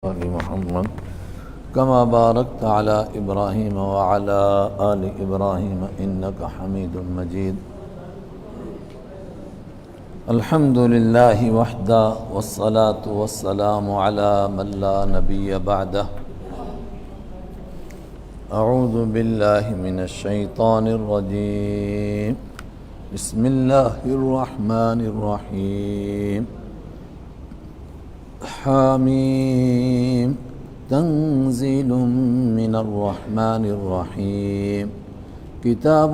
آل محمد كما باركت على إبراهيم وعلى آل إبراهيم إنك حميد مجيد. الحمد لله وحده والصلاة والسلام على من لا نبي بعده. أعوذ بالله من الشيطان الرجيم. بسم الله الرحمن الرحيم. حاميم تنزيل من الرحمن الرحيم. كتاب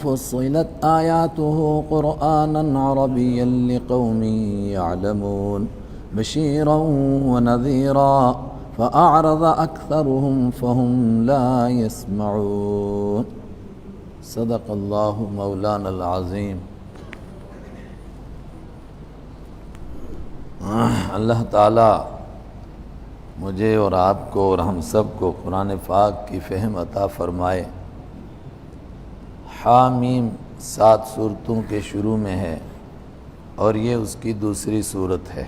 فصلت آياته قرآنا عربيا لقوم يعلمون بشيرا ونذيرا فأعرض أكثرهم فهم لا يسمعون. صدق الله مولانا العظيم. اللہ تعالیٰ مجھے اور آپ کو اور ہم سب کو قرآن پاک کی فہم عطا فرمائے. حامیم 7 سورتوں کے شروع میں ہے اور یہ اس کی دوسری سورت ہے.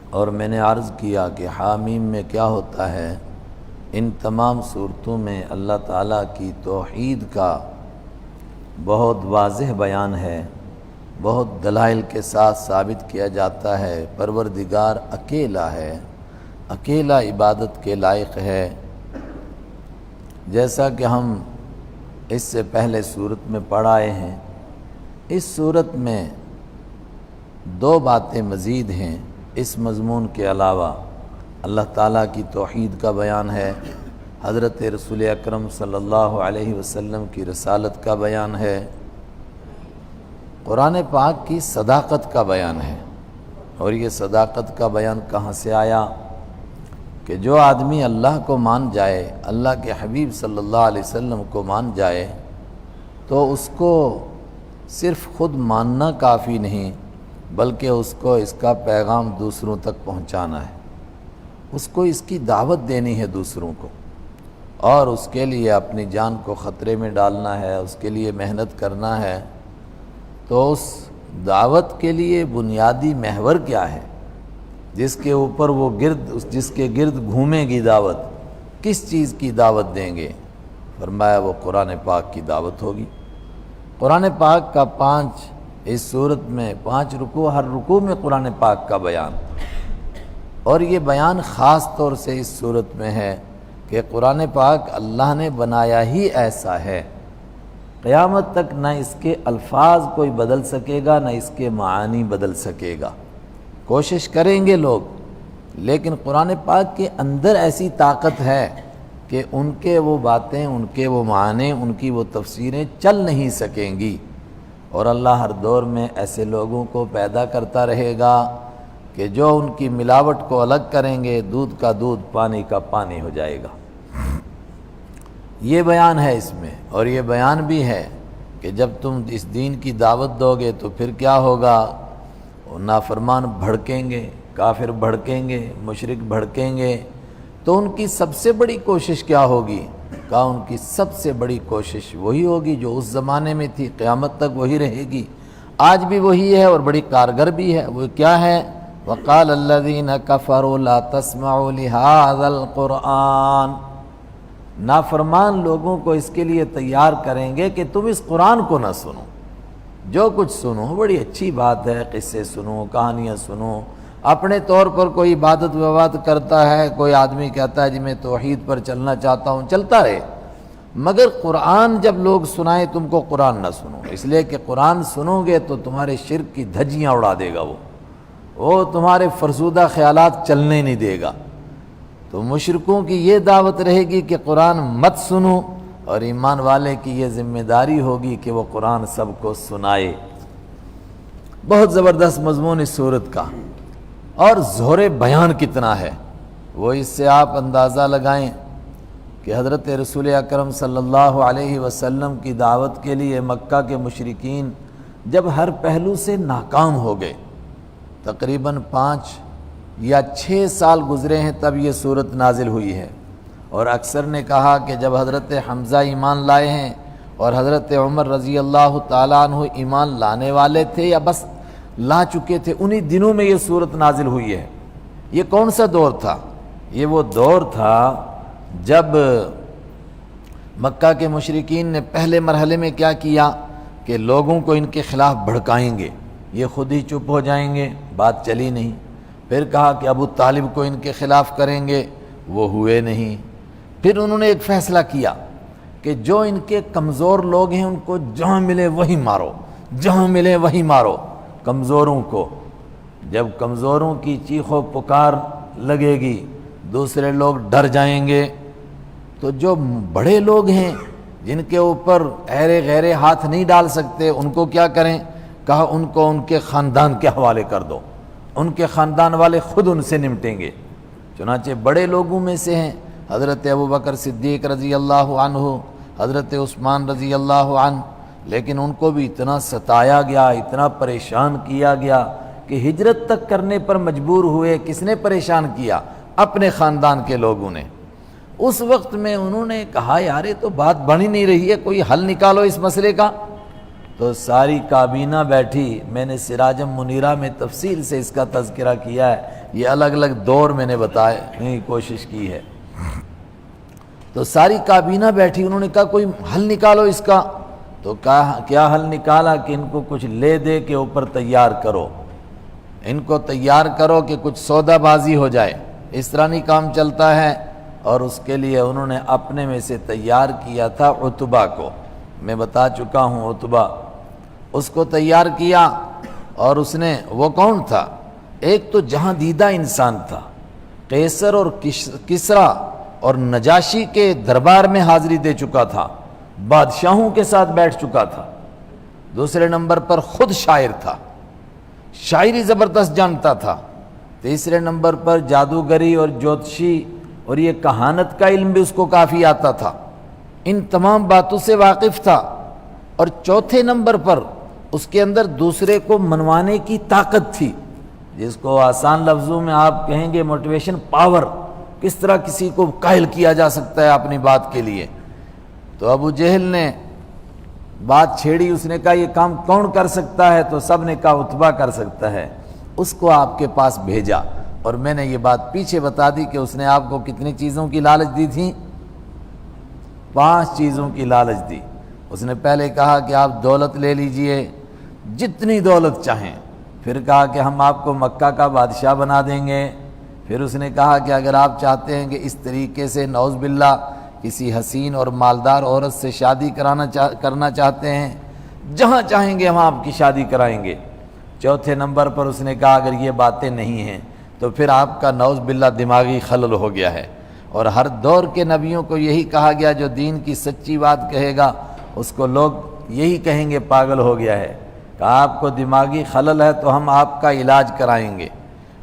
اور میں نے عرض کیا کہ حامیم میں کیا ہوتا ہے، ان تمام صورتوں میں اللہ تعالیٰ کی توحید کا بہت واضح بیان ہے، بہت دلائل کے ساتھ ثابت کیا جاتا ہے پروردگار اکیلا ہے، اکیلا عبادت کے لائق ہے. جیسا کہ ہم اس سے پہلے صورت میں پڑھ آئے ہیں، اس صورت میں 2 باتیں مزید ہیں. اس مضمون کے علاوہ اللہ تعالیٰ کی توحید کا بیان ہے، حضرت رسول اکرم صلی اللہ علیہ وسلم کی رسالت کا بیان ہے، قرآن پاک کی صداقت کا بیان ہے. اور یہ صداقت کا بیان کہاں سے آیا کہ جو آدمی اللہ کو مان جائے، اللہ کے حبیب صلی اللہ علیہ وسلم کو مان جائے، تو اس کو صرف خود ماننا کافی نہیں، بلکہ اس کو اس کا پیغام دوسروں تک پہنچانا ہے، اس کو اس کی دعوت دینی ہے دوسروں کو، اور اس کے لیے اپنی جان کو خطرے میں ڈالنا ہے، اس کے لیے محنت کرنا ہے. تو اس دعوت کے لیے بنیادی محور کیا ہے جس کے اوپر وہ جس کے گرد گھومے گی دعوت؟ کس چیز کی دعوت دیں گے؟ فرمایا وہ قرآن پاک کی دعوت ہوگی. قرآن پاک کا 5 اس صورت میں 5 رکوع، ہر رکوع میں قرآن پاک کا بیان. اور یہ بیان خاص طور سے اس صورت میں ہے کہ قرآن پاک اللہ نے بنایا ہی ایسا ہے، قیامت تک نہ اس کے الفاظ کوئی بدل سکے گا، نہ اس کے معانی بدل سکے گا. کوشش کریں گے لوگ، لیکن قرآن پاک کے اندر ایسی طاقت ہے کہ ان کے وہ باتیں، ان کے وہ معنی، ان کی وہ تفسیریں چل نہیں سکیں گی. اور اللہ ہر دور میں ایسے لوگوں کو پیدا کرتا رہے گا کہ جو ان کی ملاوٹ کو الگ کریں گے، دودھ کا دودھ، پانی کا پانی ہو جائے گا. یہ بیان ہے اس میں. اور یہ بیان بھی ہے کہ جب تم اس دین کی دعوت دو گے تو پھر کیا ہوگا، نافرمان بھڑکیں گے، کافر بھڑکیں گے، مشرک بھڑکیں گے. تو ان کی سب سے بڑی کوشش کیا ہوگی؟ کہا ان کی سب سے بڑی کوشش وہی ہوگی جو اس زمانے میں تھی، قیامت تک وہی رہے گی، آج بھی وہی ہے اور بڑی کارگر بھی ہے. وہ کیا ہے؟ وَقَالَ الَّذِينَ كَفَرُوا لَا تَسْمَعُوا لِهَذَا الْقُرْآنِ. نافرمان لوگوں کو اس کے لیے تیار کریں گے کہ تم اس قرآن کو نہ سنو. جو کچھ سنو بڑی اچھی بات ہے، قصے سنو، کہانیاں سنو. اپنے طور پر کوئی عبادت وبادت کرتا ہے، کوئی آدمی کہتا ہے جی میں توحید پر چلنا چاہتا ہوں، چلتا رہے، مگر قرآن جب لوگ سنائیں تم کو قرآن نہ سنو. اس لیے کہ قرآن سنو گے تو تمہارے شرک کی دھجیاں اڑا دے گا، وہ تمہارے فرسودہ خیالات چلنے نہیں دے گا. تو مشرکوں کی یہ دعوت رہے گی کہ قرآن مت سنو، اور ایمان والے کی یہ ذمہ داری ہوگی کہ وہ قرآن سب کو سنائے. بہت زبردست مضمون اس صورت کا. اور زور بیان کتنا ہے وہ اس سے آپ اندازہ لگائیں کہ حضرت رسول اکرم صلی اللہ علیہ وسلم کی دعوت کے لیے مکہ کے مشرکین جب ہر پہلو سے ناکام ہو گئے، تقریباً 5 یا 6 سال گزرے ہیں تب یہ صورت نازل ہوئی ہے. اور اکثر نے کہا کہ جب حضرت حمزہ ایمان لائے ہیں اور حضرت عمر رضی اللہ تعالیٰ عنہ ایمان لانے والے تھے یا بس لا چکے تھے، انہی دنوں میں یہ صورت نازل ہوئی ہے. یہ کون سا دور تھا؟ یہ وہ دور تھا جب مکہ کے مشرکین نے پہلے مرحلے میں کیا کیا کہ لوگوں کو ان کے خلاف بھڑکائیں گے، یہ خود ہی چپ ہو جائیں گے، بات چلی نہیں۔ پھر کہا کہ ابو طالب کو ان کے خلاف کریں گے، وہ ہوئے نہیں۔ پھر انہوں نے ایک فیصلہ کیا کہ جو ان کے کمزور لوگ ہیں ان کو جہاں ملے وہی مارو، جہاں ملے وہی مارو کمزوروں کو۔ جب کمزوروں کی چیخ و پکار لگے گی دوسرے لوگ ڈر جائیں گے، تو جو بڑے لوگ ہیں جن کے اوپر ایرے غیرے ہاتھ نہیں ڈال سکتے ان کو کیا کریں؟ کہا ان کو ان کے خاندان کے حوالے کر دو، ان کے خاندان والے خود ان سے نمٹیں گے۔ چنانچہ بڑے لوگوں میں سے ہیں حضرت ابوبکر صدیق رضی اللہ عنہ، حضرت عثمان رضی اللہ عنہ، لیکن ان کو بھی اتنا ستایا گیا، اتنا پریشان کیا گیا کہ ہجرت تک کرنے پر مجبور ہوئے۔ کس نے پریشان کیا؟ اپنے خاندان کے لوگوں نے۔ اس وقت میں انہوں نے کہا یار یہ تو بات بن ہی نہیں رہی ہے، کوئی حل نکالو اس مسئلے کا۔ تو ساری کابینہ بیٹھی، میں نے سراجم منیرہ میں تفصیل سے اس کا تذکرہ کیا ہے، یہ الگ الگ دور میں نے بتانے کی کوشش کی ہے۔ تو ساری کابینہ بیٹھی، انہوں نے کہا کوئی حل نکالو اس کا۔ تو کہا کیا حل نکالا کہ ان کو کچھ لے دے کے اوپر تیار کرو، ان کو تیار کرو کہ کچھ سودا بازی ہو جائے، اس طرح نہیں کام چلتا ہے۔ اور اس کے لیے انہوں نے اپنے میں سے تیار کیا تھا عتبہ کو، میں بتا چکا ہوں عتبہ، اس کو تیار کیا۔ اور اس نے، وہ کون تھا؟ ایک تو جہاں دیدہ انسان تھا، قیصر اور کسریٰ اور نجاشی کے دربار میں حاضری دے چکا تھا، بادشاہوں کے ساتھ بیٹھ چکا تھا۔ دوسرے نمبر پر خود شاعر تھا، شاعری زبردست جانتا تھا۔ تیسرے نمبر پر جادوگری اور جوتشی اور یہ کہانت کا علم بھی اس کو کافی آتا تھا، ان تمام باتوں سے واقف تھا۔ اور چوتھے نمبر پر اس کے اندر دوسرے کو منوانے کی طاقت تھی، جس کو آسان لفظوں میں آپ کہیں گے موٹیویشن پاور، کس طرح کسی کو قائل کیا جا سکتا ہے اپنی بات کے لیے۔ تو ابو جہل نے بات چھیڑی، اس نے کہا یہ کام کون کر سکتا ہے؟ تو سب نے کہا عتبہ کر سکتا ہے۔ اس کو آپ کے پاس بھیجا، اور میں نے یہ بات پیچھے بتا دی کہ اس نے آپ کو کتنی چیزوں کی لالچ دی تھی؟ 5 چیزوں کی لالچ دی۔ اس نے پہلے کہا کہ آپ دولت لے لیجئے، جتنی دولت چاہیں۔ پھر کہا کہ ہم آپ کو مکہ کا بادشاہ بنا دیں گے۔ پھر اس نے کہا کہ اگر آپ چاہتے ہیں کہ اس طریقے سے نعوذ باللہ کسی حسین اور مالدار عورت سے شادی کرنا چاہتے ہیں، جہاں چاہیں گے ہم آپ کی شادی کرائیں گے۔ چوتھے نمبر پر اس نے کہا اگر یہ باتیں نہیں ہیں تو پھر آپ کا نعوذ باللہ دماغی خلل ہو گیا ہے۔ اور ہر دور کے نبیوں کو یہی کہا گیا، جو دین کی سچی بات کہے گا اس کو لوگ یہی کہیں گے پاگل ہو گیا ہے۔ کہا آپ کو دماغی خلل ہے تو ہم آپ کا علاج کرائیں گے۔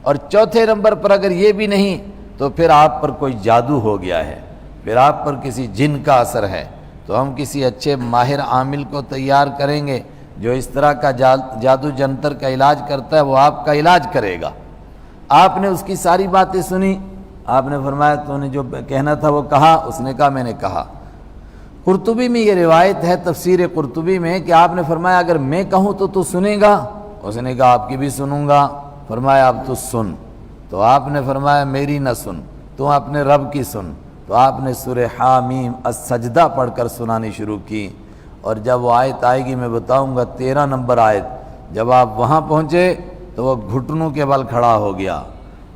اور چوتھے نمبر پر اگر یہ بھی نہیں تو پھر آپ پر کوئی جادو ہو گیا ہے، پھر آپ پر کسی جن کا اثر ہے، تو ہم کسی اچھے ماہر عامل کو تیار کریں گے جو اس طرح کا جادو جنتر کا علاج کرتا ہے، وہ آپ کا علاج کرے گا۔ آپ نے اس کی ساری باتیں سنی، آپ نے فرمایا تو نے جو کہنا تھا وہ کہا؟ اس نے کہا میں نے کہا۔ قرطبی میں یہ روایت ہے، تفسیر قرطبی میں، کہ آپ نے فرمایا اگر میں کہوں تو سنے گا؟ اس نے کہا آپ کی بھی سنوں گا۔ فرمایا اب تو سن۔ تو آپ نے فرمایا میری نہ سن، تو اپنے رب کی سن۔ تو آپ نے سورہ حامیم السجدہ پڑھ کر سنانی شروع کی۔ اور جب وہ آیت آئے گی میں بتاؤں گا، 13 نمبر آیت، جب آپ وہاں پہنچے تو وہ گھٹنوں کے بل کھڑا ہو گیا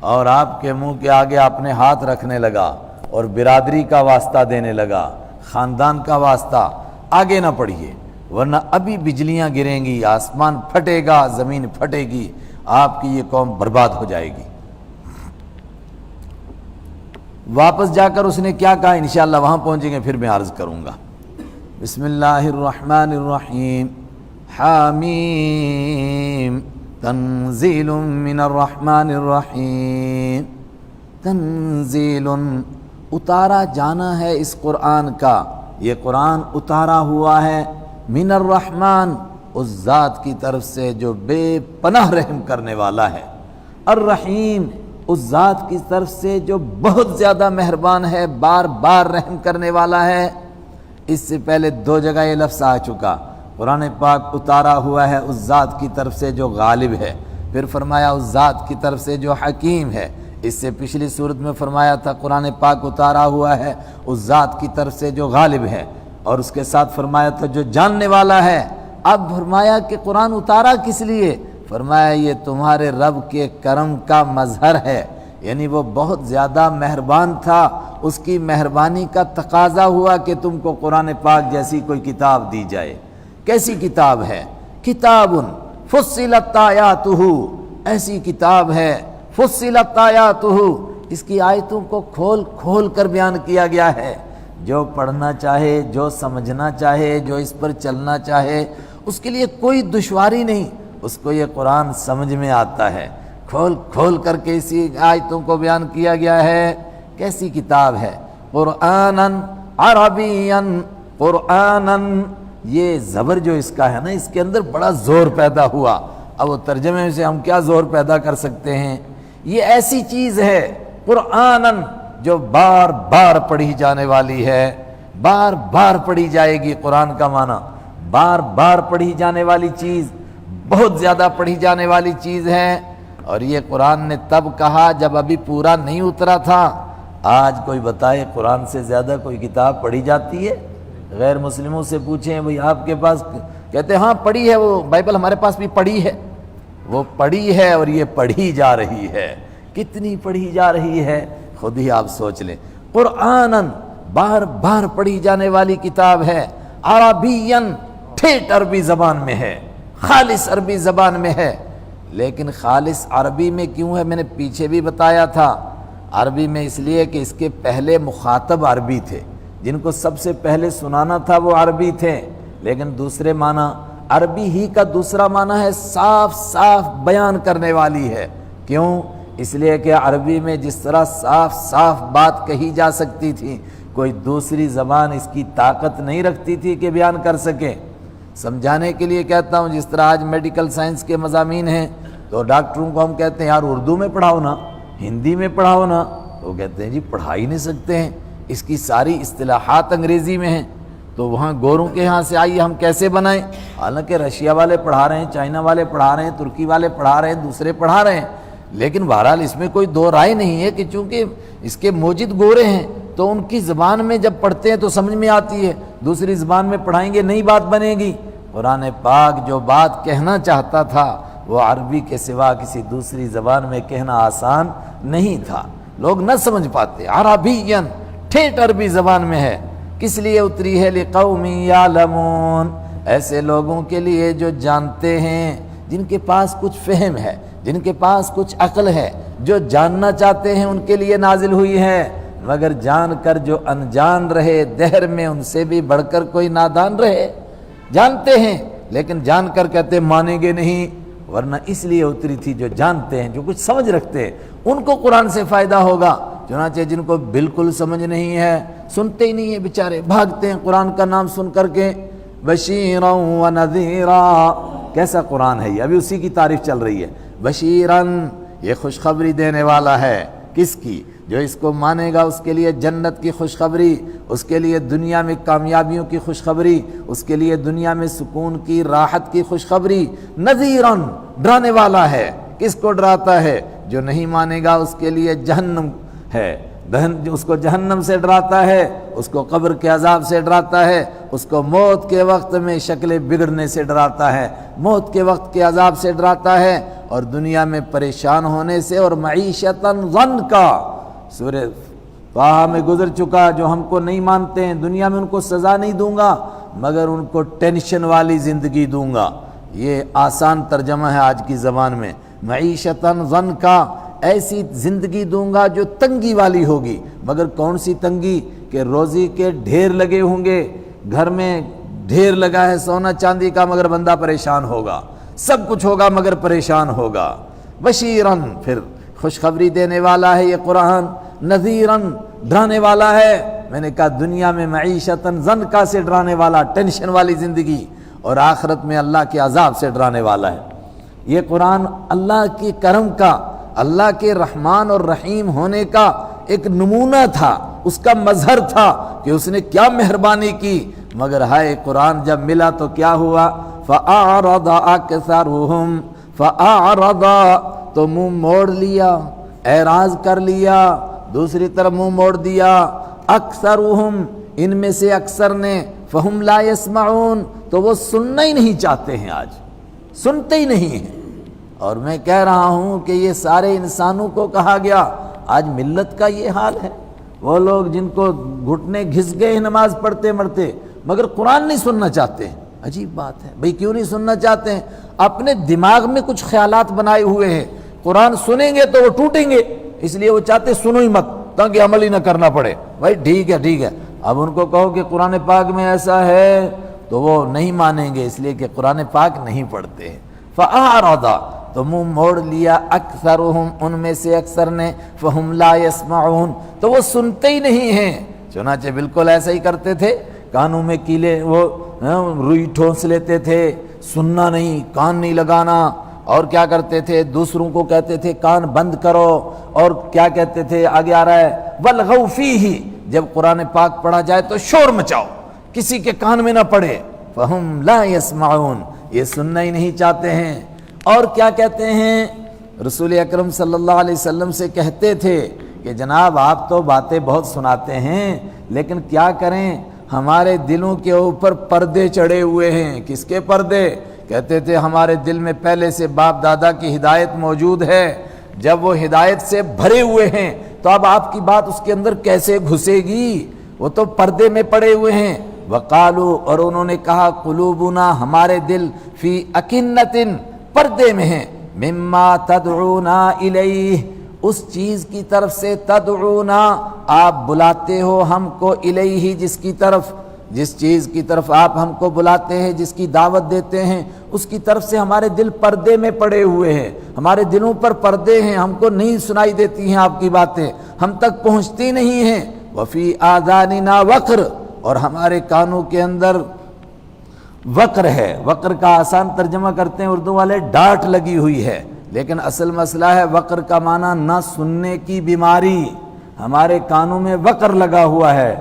اور آپ کے منہ کے آگے اپنے ہاتھ رکھنے لگا اور برادری کا واسطہ دینے لگا، خاندان کا واسطہ۔ آگے نہ پڑھیے ورنہ ابھی بجلیاں گریں گی، آسمان پھٹے گا، زمین پھٹے گی، آپ کی یہ قوم برباد ہو جائے گی۔ واپس جا کر اس نے کیا کہا، انشاءاللہ وہاں پہنچیں گے پھر میں عرض کروں گا۔ بسم اللہ الرحمن الرحیم، حامیم تنزیل من الرحمن الرحیم۔ تنزیل، اتارا جانا ہے اس قرآن کا، یہ قرآن اتارا ہوا ہے من الرحمن، اس ذات کی طرف سے جو بے پناہ رحم کرنے والا ہے، الرحیم، اس ذات کی طرف سے جو بہت زیادہ مہربان ہے، بار بار رحم کرنے والا ہے۔ اس سے پہلے 2 جگہ یہ لفظ آ چکا، قرآن پاک اتارا ہوا ہے اس ذات کی طرف سے جو غالب ہے، پھر فرمایا اس ذات کی طرف سے جو حکیم ہے۔ اس سے پچھلی صورت میں فرمایا تھا قرآن پاک اتارا ہوا ہے اس ذات کی طرف سے جو غالب ہے، اور اس کے ساتھ فرمایا تھا جو جاننے والا ہے۔ اب فرمایا کہ قرآن اتارا کس لیے؟ فرمایا یہ تمہارے رب کے کرم کا مظہر ہے، یعنی وہ بہت زیادہ مہربان تھا، اس کی مہربانی کا تقاضا ہوا کہ تم کو قرآن پاک جیسی کوئی کتاب دی جائے۔ کیسی کتاب ہے؟ کتاب فصلت آیاتہ، ایسی کتاب ہے فصلت آیاتہ، اس کی آیتوں کو کھول کھول کر بیان کیا گیا ہے۔ جو پڑھنا چاہے، جو سمجھنا چاہے، جو اس پر چلنا چاہے، اس کے لیے کوئی دشواری نہیں، اس کو یہ قرآن سمجھ میں آتا ہے۔ کھول کھول کر کے اسی آیتوں کو بیان کیا گیا ہے۔ کیسی کتاب ہے؟ قرآناً عربیاً، قرآناً، یہ زبر جو اس کا ہے نا، اس کے اندر بڑا زور پیدا ہوا۔ اب وہ ترجمے سے ہم کیا زور پیدا کر سکتے ہیں؟ یہ ایسی چیز ہے قرآناً جو بار بار پڑھی جانے والی ہے، بار بار پڑھی جائے گی۔ قرآن کا معنی بار بار پڑھی جانے والی چیز، بہت زیادہ پڑھی جانے والی چیز ہے۔ اور یہ قرآن نے تب کہا جب ابھی پورا نہیں اترا تھا۔ آج کوئی بتائے قرآن سے زیادہ کوئی کتاب پڑھی جاتی ہے؟ غیر مسلموں سے پوچھیں بھئی آپ کے پاس، کہتے ہیں ہاں پڑھی ہے، وہ بائبل ہمارے پاس بھی پڑھی ہے۔ وہ پڑھی ہے اور یہ پڑھی جا رہی ہے۔ کتنی پڑھی جا رہی ہے خود ہی آپ سوچ لیں۔ قرآناً، بار بار پڑھی جانے والی کتاب ہے۔ عربیاً، ٹھیٹ عربی زبان میں ہے، خالص عربی زبان میں ہے۔ لیکن خالص عربی میں کیوں ہے؟ میں نے پیچھے بھی بتایا تھا، عربی میں اس لیے کہ اس کے پہلے مخاطب عربی تھے، جن کو سب سے پہلے سنانا تھا وہ عربی تھے۔ لیکن دوسرے معنی، عربی ہی کا دوسرا معنی ہے صاف صاف بیان کرنے والی ہے۔ کیوں؟ اس لیے کہ عربی میں جس طرح صاف صاف بات کہی جا سکتی تھی، کوئی دوسری زبان اس کی طاقت نہیں رکھتی تھی کہ بیان کر سکے۔ سمجھانے کے لیے کہتا ہوں، جس طرح آج میڈیکل سائنس کے مضامین ہیں تو ڈاکٹروں کو ہم کہتے ہیں یار اردو میں پڑھاؤ نا، ہندی میں پڑھاؤ نا، تو کہتے ہیں جی پڑھا ہی نہیں سکتے ہیں، اس کی ساری اصطلاحات انگریزی میں ہیں، تو وہاں گوروں کے ہاں سے آئیے ہم کیسے بنائیں؟ حالانکہ رشیا والے پڑھا رہے ہیں، چائنا والے پڑھا رہے ہیں، ترکی والے پڑھا رہے ہیں، دوسرے پڑھا رہے ہیں، لیکن بہرحال اس میں کوئی دو رائے نہیں ہے کہ چونکہ اس کے موجد گورے ہیں تو ان کی زبان میں جب پڑھتے ہیں تو سمجھ میں آتی ہے، دوسری زبان میں پڑھائیں گے نہیں بات بنے گی۔ قرآن پاک جو بات کہنا چاہتا تھا وہ عربی کے سوا کسی دوسری زبان میں کہنا آسان نہیں تھا، لوگ نہ سمجھ پاتے۔ عربیاً، ٹھیٹ عربی زبان میں ہے۔ کس لیے اتری ہے؟ لقوم یعلمون، ایسے لوگوں کے لیے جو جانتے ہیں، جن کے پاس کچھ فہم ہے، جن کے پاس کچھ عقل ہے، جو جاننا چاہتے ہیں ان کے لیے نازل ہوئی ہے۔ مگر جان کر جو انجان رہے دہر میں، ان سے بھی بڑھ کر کوئی نادان رہے۔ جانتے ہیں لیکن جان کر کہتے مانیں گے نہیں، ورنہ اس لیے اتری تھی جو جانتے ہیں، جو کچھ سمجھ رکھتے ہیں، ان کو قرآن سے فائدہ ہوگا۔ چنانچہ جن کو بالکل سمجھ نہیں ہے، سنتے ہی نہیں ہیں بیچارے، بھاگتے ہیں قرآن کا نام سن کر کے۔ بشیرا و نذیرا، کیسا قرآن ہے یہ؟ ابھی اسی کی تعریف چل رہی ہے۔ بشیرن، یہ خوشخبری دینے والا ہے، کس کی؟ جو اس کو مانے گا اس کے لیے جنت کی خوشخبری، اس کے لیے دنیا میں کامیابیوں کی خوشخبری، اس کے لیے دنیا میں سکون کی، راحت کی خوشخبری۔ نذیرن، ڈرانے والا ہے، کس کو ڈراتا ہے؟ جو نہیں مانے گا اس کے لیے جہنم ہے، اس کو جہنم سے ڈراتا ہے، اس کو قبر کے عذاب سے ڈراتا ہے، اس کو موت کے وقت میں شکلیں بگڑنے سے ڈراتا ہے، موت کے وقت کے عذاب سے ڈراتا ہے، اور دنیا میں پریشان ہونے سے، اور معیشتاً ضنکا، سورہ طٰہٰ میں گزر چکا، جو ہم کو نہیں مانتے ہیں دنیا میں ان کو سزا نہیں دوں گا مگر ان کو ٹینشن والی زندگی دوں گا۔ یہ آسان ترجمہ ہے آج کی زبان میں۔ معیشتاً ضنکا، ایسی زندگی دوں گا جو تنگی والی ہوگی، مگر کون سی تنگی؟ کہ روزی کے ڈھیر لگے ہوں گے، گھر میں ڈھیر لگا ہے سونا چاندی کا، مگر بندہ پریشان ہوگا، سب کچھ ہوگا مگر پریشان ہوگا۔ بشیرن، پھر خوشخبری دینے والا ہے یہ قرآن۔ نذیرن، ڈرانے والا ہے۔ میں نے کہا دنیا میں معیشتاً ضنکا سے ڈرانے والا، ٹینشن والی زندگی، اور آخرت میں اللہ کے عذاب سے ڈرانے والا ہے۔ یہ قرآن اللہ کی کرم کا، اللہ کے رحمان اور رحیم ہونے کا ایک نمونہ تھا، اس کا مظہر تھا کہ اس نے کیا مہربانی کی۔ مگر ہائے قرآن جب ملا تو کیا ہوا؟ فَأَعْرَضَ أَكْثَرُهُمْ، فَأَعْرَضَ، تو منہ موڑ لیا، اعراض کر لیا، دوسری طرف منہ موڑ دیا۔ اکثرہم، ان میں سے اکثر نے، فہم لا یسمعون، تو وہ سننا ہی نہیں چاہتے ہیں، آج سنتے ہی نہیں ہیں۔ اور میں کہہ رہا ہوں کہ یہ سارے انسانوں کو کہا گیا، آج ملت کا یہ حال ہے۔ وہ لوگ جن کو گھٹنے گھس گئے ہیں نماز پڑھتے مرتے، مگر قرآن نہیں سننا چاہتے ہیں۔ عجیب بات ہے بھئی، کیوں نہیں سننا چاہتے ہیں؟ اپنے دماغ میں کچھ خیالات بنائے ہوئے ہیں، قرآن سنیں گے تو وہ ٹوٹیں گے، اس لیے وہ چاہتے سنو ہی مت تاکہ عمل ہی نہ کرنا پڑے۔ بھائی ٹھیک ہے، اب ان کو کہو کہ قرآن پاک میں ایسا ہے تو وہ نہیں مانیں گے، اس لیے کہ قرآن پاک نہیں پڑھتے ہیں۔ فَأَعْرَضَ، تو منہ موڑ لیا، اکثرہم، ان میں سے اکثر نے، فَهُمْ لَا يَسْمَعُونَ، تو وہ سنتے ہی نہیں ہیں۔ چنانچہ بالکل ایسا ہی کرتے تھے، کانوں میں کیلے وہ روئی ٹھونس لیتے تھے، سننا نہیں، کان نہیں لگانا، اور کیا کرتے تھے، دوسروں کو کہتے تھے کان بند کرو، اور کیا کہتے تھے، آگے آ رہا ہے وَالْغَوْ فِيهِ، جب قرآن پاک پڑھا جائے تو شور مچاؤ، کسی کے کان میں نہ پڑے۔ فَهُمْ لَا يَسْمَعُونَ، یہ سننا ہی نہیں چاہتے ہیں۔ اور کیا کہتے ہیں، رسول اکرم صلی اللہ علیہ وسلم سے کہتے تھے کہ جناب آپ تو باتیں بہت سناتے ہیں، لیکن کیا کریں، ہمارے دلوں کے اوپر پردے چڑھے ہوئے ہیں۔ کس کے پردے؟ کہتے تھے ہمارے دل میں پہلے سے باپ دادا کی ہدایت موجود ہے، جب وہ ہدایت سے بھرے ہوئے ہیں تو اب آپ کی بات اس کے اندر کیسے گھسے گی، وہ تو پردے میں پڑے ہوئے ہیں۔ وقالو، اور انہوں نے کہا، قلوبنا، ہمارے دل، فی اکنتن، پردے میں ہیں، مما تدعونا الیہ، اس چیز کی طرف سے، تدعونا، آپ بلاتے ہو ہم کو، الیہ، جس چیز کی طرف آپ ہم کو بلاتے ہیں، جس کی دعوت دیتے ہیں، اس کی طرف سے ہمارے دل پردے میں پڑے ہوئے ہیں، ہمارے دلوں پر پردے ہیں، ہم کو نہیں سنائی دیتی ہیں آپ کی باتیں، ہم تک پہنچتی نہیں ہیں۔ وفی آذاننا وقر، اور ہمارے کانوں کے اندر وقر ہے۔ وقر کا آسان ترجمہ کرتے ہیں اردو والے، ڈانٹ لگی ہوئی ہے، لیکن اصل مسئلہ ہے وقر کا معنی نہ سننے کی بیماری۔ ہمارے کانوں میں وقر لگا ہوا ہے،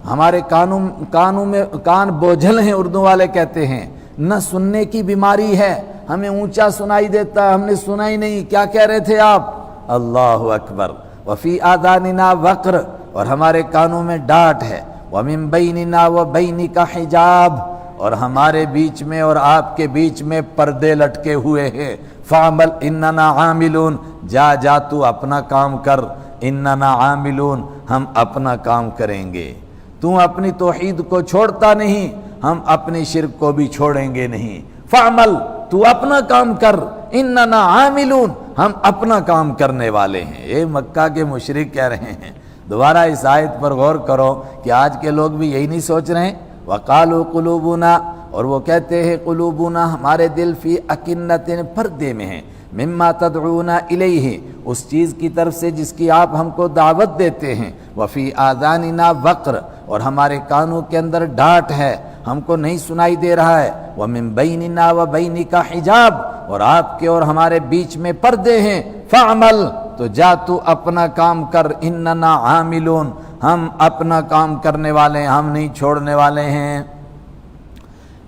ہمارے کانوں میں کان بوجھل ہیں، اردو والے کہتے ہیں، نہ سننے کی بیماری ہے، ہمیں اونچا سنائی دیتا، ہم نے سنا ہی نہیں، کیا کہہ رہے تھے آپ؟ اللہ اکبر۔ وفی آذاننا وقر، اور ہمارے کانوں میں ڈانٹ ہے، ومن بیننا وبینک حجاب، اور ہمارے بیچ میں اور آپ کے بیچ میں پردے لٹکے ہوئے ہیں۔ فعمل اننا عاملون، جا تو اپنا کام کر، اننا عاملون، ہم اپنا کام کریں گے۔ تو اپنی توحید کو چھوڑتا نہیں، ہم اپنی شرک کو بھی چھوڑیں گے نہیں۔ فعمل، تو اپنا کام کر، اننا عاملون، ہم اپنا کام کرنے والے ہیں۔ یہ مکہ کے مشرک کہہ رہے ہیں۔ دوبارہ اس آیت پر غور کرو کہ آج کے لوگ بھی یہی نہیں سوچ رہے ہیں۔ وقالوا قلوبنا، اور وہ کہتے ہیں قلوبنا، ہمارے دل، فی اکنت، پردے میں ہیں، مما تدعونا الیہ، اس چیز کی طرف سے جس کی آپ ہم کو دعوت دیتے ہیں، وفی آذاننا وقر، اور ہمارے کانوں کے اندر ڈانٹ ہے، ہم کو نہیں سنائی دے رہا ہے، ومن بیننا وبینک حجاب، اور آپ کے اور ہمارے بیچ میں پردے ہیں۔ فعمل، تو جا تو اپنا کام کر، اننا عاملون، ہم اپنا کام کرنے والے ہیں، ہم نہیں چھوڑنے والے ہیں۔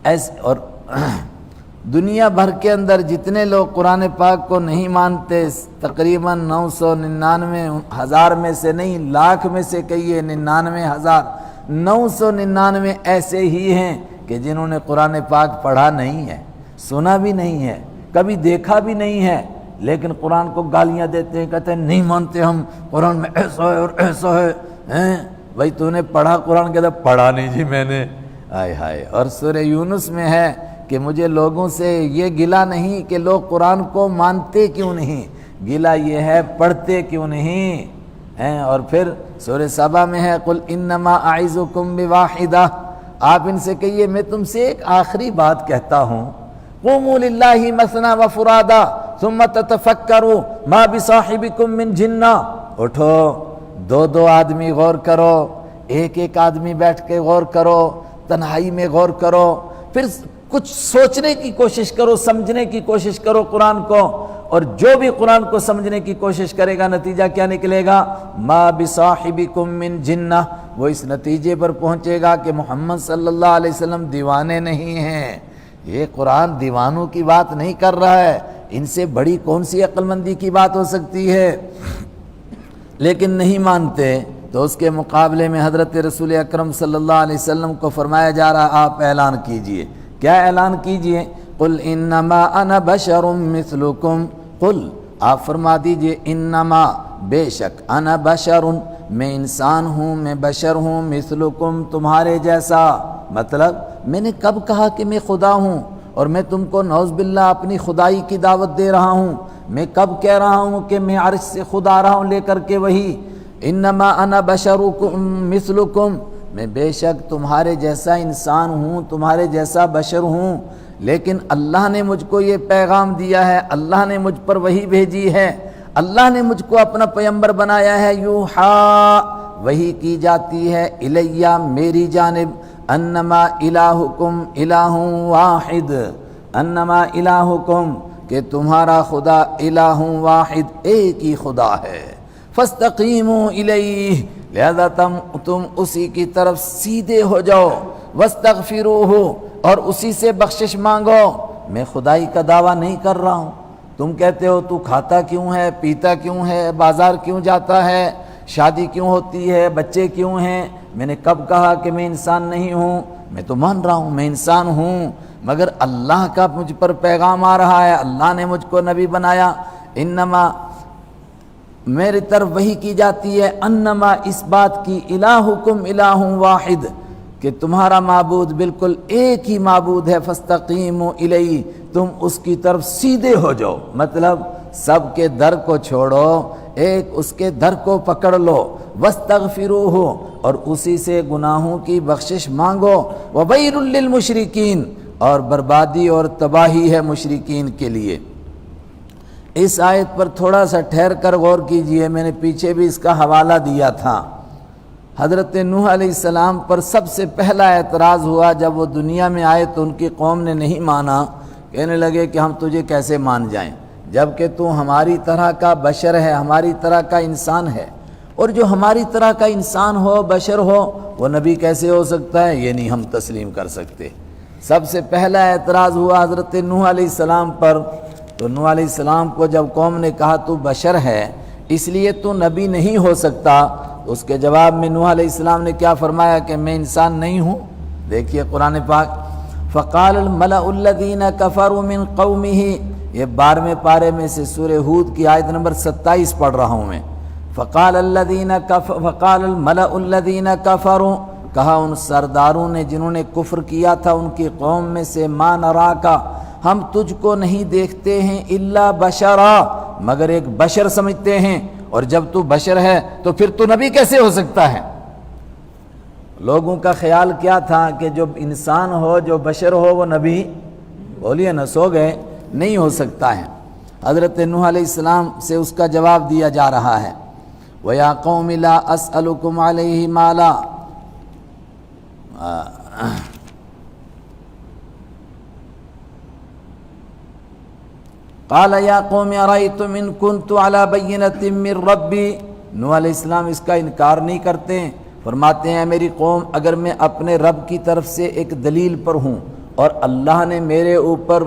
ایسے، اور دنیا بھر کے اندر جتنے لوگ قرآن پاک کو نہیں مانتے، تقریباً 999,000 میں سے نہیں، لاکھ میں سے کہیے 99,000، 999 ایسے ہی ہیں کہ جنہوں نے قرآن پاک پڑھا نہیں ہے، سنا بھی نہیں ہے، کبھی دیکھا بھی نہیں ہے، لیکن قرآن کو گالیاں دیتے ہیں، کہتے ہیں نہیں مانتے ہم، قرآن میں ایسا ہے اور ایسا ہے۔ بھائی تو نے پڑھا قرآن؟ کہتا پڑھا نہیں جی میں نے۔ آئے ہائے۔ اور سورہ یونس میں ہے کہ مجھے لوگوں سے یہ گلہ نہیں کہ لوگ قرآن کو مانتے کیوں نہیں، گلہ یہ ہے پڑھتے کیوں نہیں۔ اور پھر سورہ سبا میں ہے قل انما اعظکم بواحدہ، آپ ان سے کہیے میں تم سے ایک آخری بات کہتا ہوں، قوموا للہ مثنی وفرادا ثم تتفکروا ما بصاحبکم من جنہ، اٹھو، دو آدمی غور کرو، ایک آدمی بیٹھ کے غور کرو، تنہائی میں غور کرو، پھر کچھ سوچنے کی کوشش کرو، سمجھنے کی کوشش کرو قرآن کو، اور جو بھی قرآن کو سمجھنے کی کوشش کرے گا نتیجہ کیا نکلے گا؟ ما بصاحبکم من جنہ، وہ اس نتیجے پر پہنچے گا کہ محمد صلی اللہ علیہ وسلم دیوانے نہیں ہیں۔ یہ قرآن دیوانوں کی بات نہیں کر رہا ہے، ان سے بڑی کون سی عقل مندی کی بات ہو سکتی ہے؟ لیکن نہیں مانتے، تو اس کے مقابلے میں حضرت رسول اکرم صلی اللہ علیہ وسلم کو فرمایا جا رہا آپ اعلان کیجئے۔ کیا اعلان کیجئے؟ قل انما انا بشر مثلکم، قل آپ فرما دیجئے انما بے شک، انا بشر میں انسان ہوں، میں بشر ہوں، مثلکم تمہارے جیسا۔ مطلب میں نے کب کہا کہ میں خدا ہوں اور میں تم کو نعوذ باللہ اپنی خدائی کی دعوت دے رہا ہوں؟ میں کب کہہ رہا ہوں کہ میں عرش سے خود آ رہا ہوں لے کر کے وہی؟ انما انا بشرکم مثلکم، میں بے شک تمہارے جیسا انسان ہوں، تمہارے جیسا بشر ہوں، لیکن اللہ نے مجھ کو یہ پیغام دیا ہے، اللہ نے مجھ پر وحی بھیجی ہے، اللہ نے مجھ کو اپنا پیغمبر بنایا ہے، یوحا وحی کی جاتی ہے، الیہ میری جانب، انما الہکم الہ واحد، انما الہکم کہ تمہارا خدا الہ واحد ایک ہی خدا ہے، فاستقیموا الیہ لہذا تم اسی کی طرف سیدھے ہو جاؤ، واستغفروہ اور اسی سے بخشش مانگو۔ میں خدائی کا دعویٰ نہیں کر رہا ہوں، تم کہتے ہو تو کھاتا کیوں ہے، پیتا کیوں ہے، بازار کیوں جاتا ہے، شادی کیوں ہوتی ہے، بچے کیوں ہیں؟ میں نے کب کہا کہ میں انسان نہیں ہوں؟ میں تو مان رہا ہوں میں انسان ہوں، مگر اللہ کا مجھ پر پیغام آ رہا ہے، اللہ نے مجھ کو نبی بنایا۔ انما میری طرف وحی کی جاتی ہے، انما اس بات کی، الہکم الہ واحد کہ تمہارا معبود بالکل ایک ہی معبود ہے، فاستقیموا الیہ تم اس کی طرف سیدھے ہو جاؤ، مطلب سب کے در کو چھوڑو، ایک اس کے در کو پکڑ لو، واستغفروہ اور اسی سے گناہوں کی بخشش مانگو، وویل للمشرکین اور بربادی اور تباہی ہے مشرکین کے لیے۔ اس آیت پر تھوڑا سا ٹھہر کر غور کیجئے، میں نے پیچھے بھی اس کا حوالہ دیا تھا۔ حضرت نوح علیہ السلام پر سب سے پہلا اعتراض ہوا جب وہ دنیا میں آئے تو ان کی قوم نے نہیں مانا، کہنے لگے کہ ہم تجھے کیسے مان جائیں جبکہ تو ہماری طرح کا بشر ہے، ہماری طرح کا انسان ہے، اور جو ہماری طرح کا انسان ہو، بشر ہو، وہ نبی کیسے ہو سکتا ہے؟ یہ نہیں ہم تسلیم کر سکتے۔ سب سے پہلا اعتراض ہوا حضرت نوح علیہ السلام پر، تو نوح علیہ السلام کو جب قوم نے کہا تو بشر ہے اس لیے تو نبی نہیں ہو سکتا، اس کے جواب میں نوح علیہ السلام نے کیا فرمایا کہ میں انسان نہیں ہوں؟ دیکھیے قرآن پاک، فقال الملأ الذین کفروا من قومہ، یہ 12ویں پارے میں سے سورہ ہود کی آیت نمبر 27 پڑھ رہا ہوں میں۔ فقال الملأ الذین کفروا، کہا ان سرداروں نے جنہوں نے کفر کیا تھا ان کی قوم میں سے، ما نراکا ہم تجھ کو نہیں دیکھتے ہیں الا بشرا مگر ایک بشر سمجھتے ہیں، اور جب تو بشر ہے تو پھر تو نبی کیسے ہو سکتا ہے؟ لوگوں کا خیال کیا تھا کہ جو انسان ہو، جو بشر ہو، وہ نبی، بولیے نا، سو گئے، نہیں ہو سکتا ہے۔ حضرت نوح علیہ السلام سے اس کا جواب دیا جا رہا ہے، وَيَا قَوْمِ لَا أَسْأَلُكُمْ عَلَيْهِ مَالًا، قال یا قوم ارأیتم ان کنت علی بینۃ من ربی، نوح علیہ السلام اس کا انکار نہیں کرتے ہیں، فرماتے ہیں میری قوم اگر میں اپنے رب کی طرف سے ایک دلیل پر ہوں اور اللہ نے میرے اوپر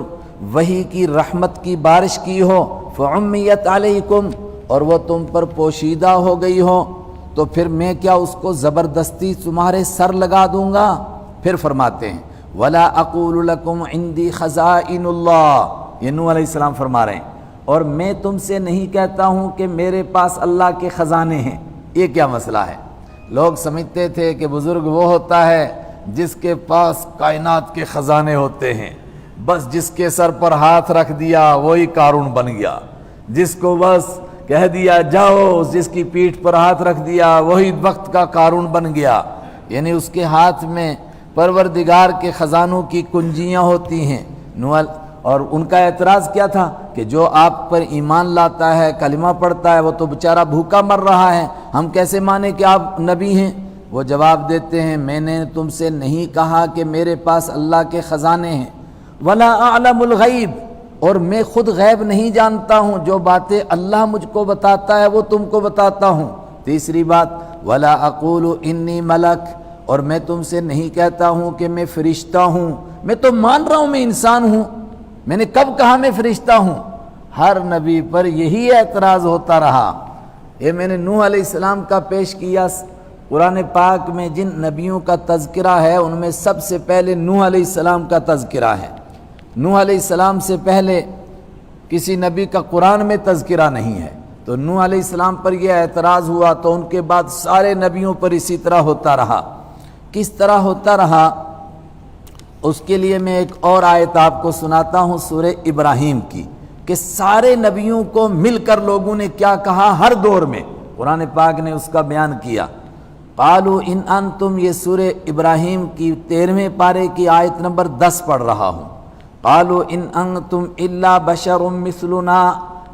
وحی کی رحمت کی بارش کی ہو، فعمیت علیکم اور وہ تم پر پوشیدہ ہو گئی ہو، تو پھر میں کیا اس کو زبردستی تمہارے سر لگا دوں گا؟ پھر فرماتے ہیں ولا اقول لکم عندی خزائن اللہ، یہ نوح علیہ السلام فرما رہے ہیں، اور میں تم سے نہیں کہتا ہوں کہ میرے پاس اللہ کے خزانے ہیں۔ یہ کیا مسئلہ ہے؟ لوگ سمجھتے تھے کہ بزرگ وہ ہوتا ہے جس کے پاس کائنات کے خزانے ہوتے ہیں، بس جس کے سر پر ہاتھ رکھ دیا وہی قارون بن گیا، جس کو بس کہہ دیا جاؤ، جس کی پیٹھ پر ہاتھ رکھ دیا وہی وقت کا قارون بن گیا، یعنی اس کے ہاتھ میں پروردگار کے خزانوں کی کنجیاں ہوتی ہیں۔ اور ان کا اعتراض کیا تھا کہ جو آپ پر ایمان لاتا ہے، کلمہ پڑھتا ہے، وہ تو بیچارہ بھوکا مر رہا ہے، ہم کیسے مانیں کہ آپ نبی ہیں؟ وہ جواب دیتے ہیں میں نے تم سے نہیں کہا کہ میرے پاس اللہ کے خزانے ہیں، ولا اعلم الغیب اور میں خود غیب نہیں جانتا ہوں، جو باتیں اللہ مجھ کو بتاتا ہے وہ تم کو بتاتا ہوں۔ تیسری بات ولا اقول انی ملک اور میں تم سے نہیں کہتا ہوں کہ میں فرشتہ ہوں، میں تو مان رہا ہوں میں انسان ہوں، میں نے کب کہا میں فرشتہ ہوں؟ ہر نبی پر یہی اعتراض ہوتا رہا، یہ میں نے نوح علیہ السلام کا پیش کیا۔ قرآن پاک میں جن نبیوں کا تذکرہ ہے ان میں سب سے پہلے نوح علیہ السلام کا تذکرہ ہے۔ نوح علیہ السلام سے پہلے کسی نبی کا قرآن میں تذکرہ نہیں ہے، تو نوح علیہ السلام پر یہ اعتراض ہوا تو ان کے بعد سارے نبیوں پر اسی طرح ہوتا رہا۔ کس طرح ہوتا رہا اس کے لیے میں ایک اور آیت آپ کو سناتا ہوں سورہ ابراہیم کی، کہ سارے نبیوں کو مل کر لوگوں نے کیا کہا ہر دور میں، قرآن پاک نے اس کا بیان کیا۔ قالوا ان انتم، یہ سورہ ابراہیم کی 13ویں پارے کی آیت نمبر 10 پڑھ رہا ہوں۔ قالوا ان انتم الا بشر مثلنا،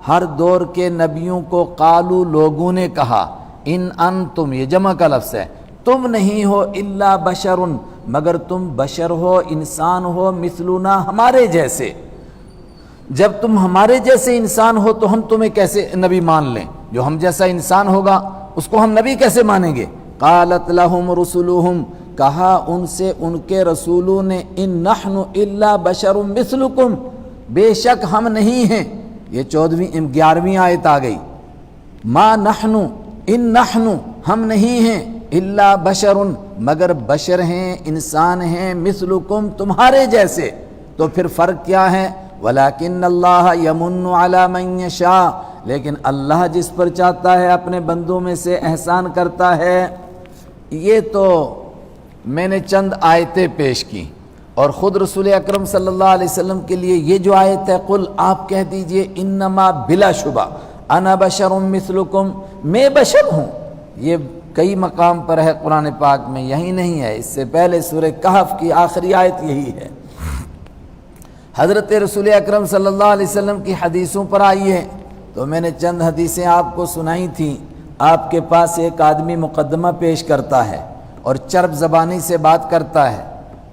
ہر دور کے نبیوں کو قالوا لوگوں نے کہا، ان انتم یہ جمع کا لفظ ہے، تم نہیں ہو الا بشر مگر تم بشر ہو، انسان ہو، مثلنا ہمارے جیسے۔ جب تم ہمارے جیسے انسان ہو تو ہم تمہیں کیسے نبی مان لیں؟ جو ہم جیسا انسان ہوگا اس کو ہم نبی کیسے مانیں گے؟ قالت لهم رسلهم، کہا ان سے ان کے رسولوں نے، ان نحن الا بشر مثلکم، بے شک ہم نہیں ہیں۔ یہ 11ویں آیت آ گئی، ما نحن، ان نحن ہم نہیں ہیں، الا بشر مگر بشر ہیں، انسان ہیں، مثلکم تمہارے جیسے۔ تو پھر فرق کیا ہے؟ ولیکن اللہ یمن علی من یشاء، لیکن اللہ جس پر چاہتا ہے اپنے بندوں میں سے احسان کرتا ہے۔ یہ تو میں نے چند آیتیں پیش کی، اور خود رسول اکرم صلی اللہ علیہ وسلم کے لیے یہ جو آیت ہے، قل آپ کہہ دیجئے انما بلا شبہ انا بشر مثلکم، میں بشر ہوں، یہ کئی مقام پر ہے قرآن پاک میں، یہی نہیں ہے، اس سے پہلے سورہ کہف کی آخری آیت یہی ہے۔ حضرت رسول اکرم صلی اللہ علیہ وسلم کی حدیثوں پر آئی ہے، تو میں نے چند حدیثیں آپ کو سنائی تھیں۔ آپ کے پاس ایک آدمی مقدمہ پیش کرتا ہے اور چرب زبانی سے بات کرتا ہے،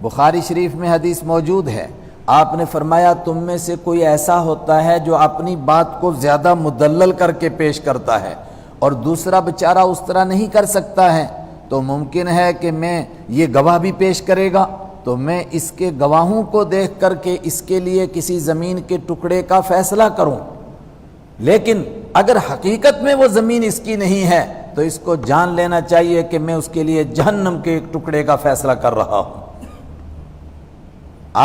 بخاری شریف میں حدیث موجود ہے، آپ نے فرمایا تم میں سے کوئی ایسا ہوتا ہے جو اپنی بات کو زیادہ مدلل کر کے پیش کرتا ہے اور دوسرا بیچارہ اس طرح نہیں کر سکتا ہے، تو ممکن ہے کہ میں یہ گواہ بھی پیش کرے گا تو میں اس کے گواہوں کو دیکھ کر کے اس کے لیے کسی زمین کے ٹکڑے کا فیصلہ کروں، لیکن اگر حقیقت میں وہ زمین اس کی نہیں ہے تو اس کو جان لینا چاہیے کہ میں اس کے لیے جہنم کے ایک ٹکڑے کا فیصلہ کر رہا ہوں۔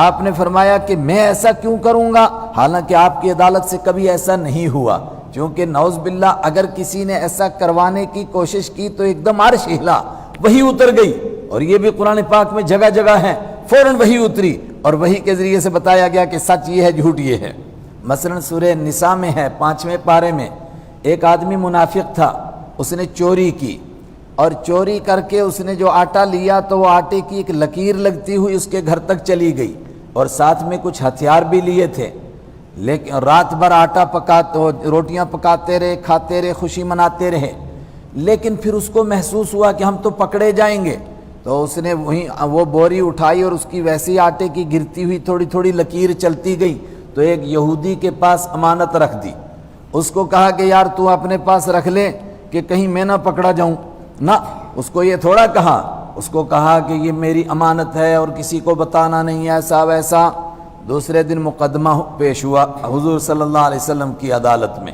آپ نے فرمایا کہ میں ایسا کیوں کروں گا، حالانکہ آپ کی عدالت سے کبھی ایسا نہیں ہوا، چونکہ نعوذ باللہ اگر کسی نے ایسا کروانے کی کوشش کی تو ایک دم عرش ہلا، وہی اتر گئی، اور یہ بھی قرآن پاک میں جگہ جگہ ہے، فوراً وہی اتری اور وہی کے ذریعے سے بتایا گیا کہ سچ یہ ہے، جھوٹ یہ ہے۔ مثلا سورہ نساء میں ہے 5ویں پارے میں، ایک آدمی منافق تھا، اس نے چوری کی، اور چوری کر کے اس نے جو آٹا لیا تو وہ آٹے کی ایک لکیر لگتی ہوئی اس کے گھر تک چلی گئی، اور ساتھ میں کچھ ہتھیار بھی لیے تھے، لیکن رات بھر آٹا روٹیاں پکاتے رہے، کھاتے رہے، خوشی مناتے رہے، لیکن پھر اس کو محسوس ہوا کہ ہم تو پکڑے جائیں گے، تو اس نے وہ بوری اٹھائی اور اس کی ویسی آٹے کی گرتی ہوئی تھوڑی تھوڑی لکیر چلتی گئی، تو ایک یہودی کے پاس امانت رکھ دی، اس کو کہا کہ یار تو اپنے پاس رکھ لے کہ کہیں میں نہ پکڑا جاؤں، نہ، اس کو یہ تھوڑا کہا، اس کو کہا کہ یہ میری امانت ہے اور کسی کو بتانا نہیں، ایسا ویسا۔ دوسرے دن مقدمہ پیش ہوا حضور صلی اللہ علیہ وسلم کی عدالت میں،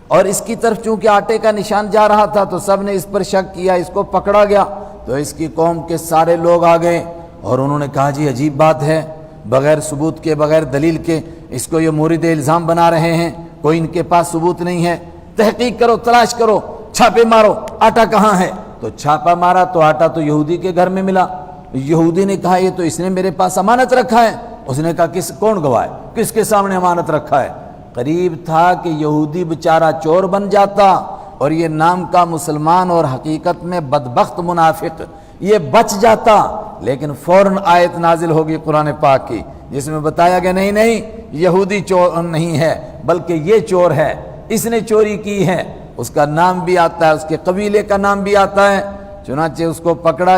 اور اس کی طرف چونکہ آٹے کا نشان جا رہا تھا تو سب نے اس پر شک کیا، اس کو پکڑا گیا، تو اس کی قوم کے سارے لوگ آ گئے اور انہوں نے کہا جی عجیب بات ہے، بغیر ثبوت کے، بغیر دلیل کے اس کو یہ مورد الزام بنا رہے ہیں، کوئی ان کے پاس ثبوت نہیں ہے، تحقیق کرو، تلاش کرو، چھاپے مارو، آٹا کہاں ہے؟ تو چھاپا مارا تو آٹا تو یہودی کے گھر میں ملا۔ یہودی نے کہا یہ تو اس نے میرے پاس امانت رکھا ہے۔ اس نے کہا کون گواہ ہے، کس کے سامنے امانت رکھا ہے؟ قریب تھا کہ یہودی بیچارہ چور بن جاتا اور یہ نام کا مسلمان اور حقیقت میں بدبخت منافق یہ بچ جاتا، لیکن فوراً آیت نازل ہوگی قرآن پاک کی جس میں بتایا گیا نہیں یہودی چور نہیں ہے بلکہ یہ چور ہے، اس نے چوری کی ہے، اس کا نام بھی آتا ہے، اس کے قبیلے کا نام بھی آتا ہے۔ چنانچہ اس کو پکڑا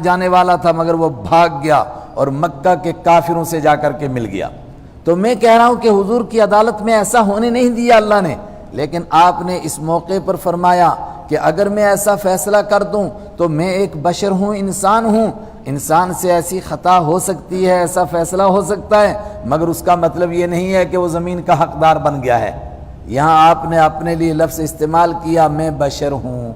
جانے والا تھا مگر وہ بھاگ گیا اور مکہ کے کافروں سے جا کر کے مل گیا۔ تو میں کہہ رہا ہوں کہ حضور کی عدالت میں ایسا ہونے نہیں دیا اللہ نے، لیکن آپ نے اس موقع پر فرمایا کہ اگر میں ایسا فیصلہ کر دوں تو میں ایک بشر ہوں، انسان ہوں، انسان سے ایسی خطا ہو سکتی ہے، ایسا فیصلہ ہو سکتا ہے، مگر اس کا مطلب یہ نہیں ہے کہ وہ زمین کا حقدار بن گیا ہے۔ یہاں آپ نے اپنے لیے لفظ استعمال کیا میں بشر ہوں،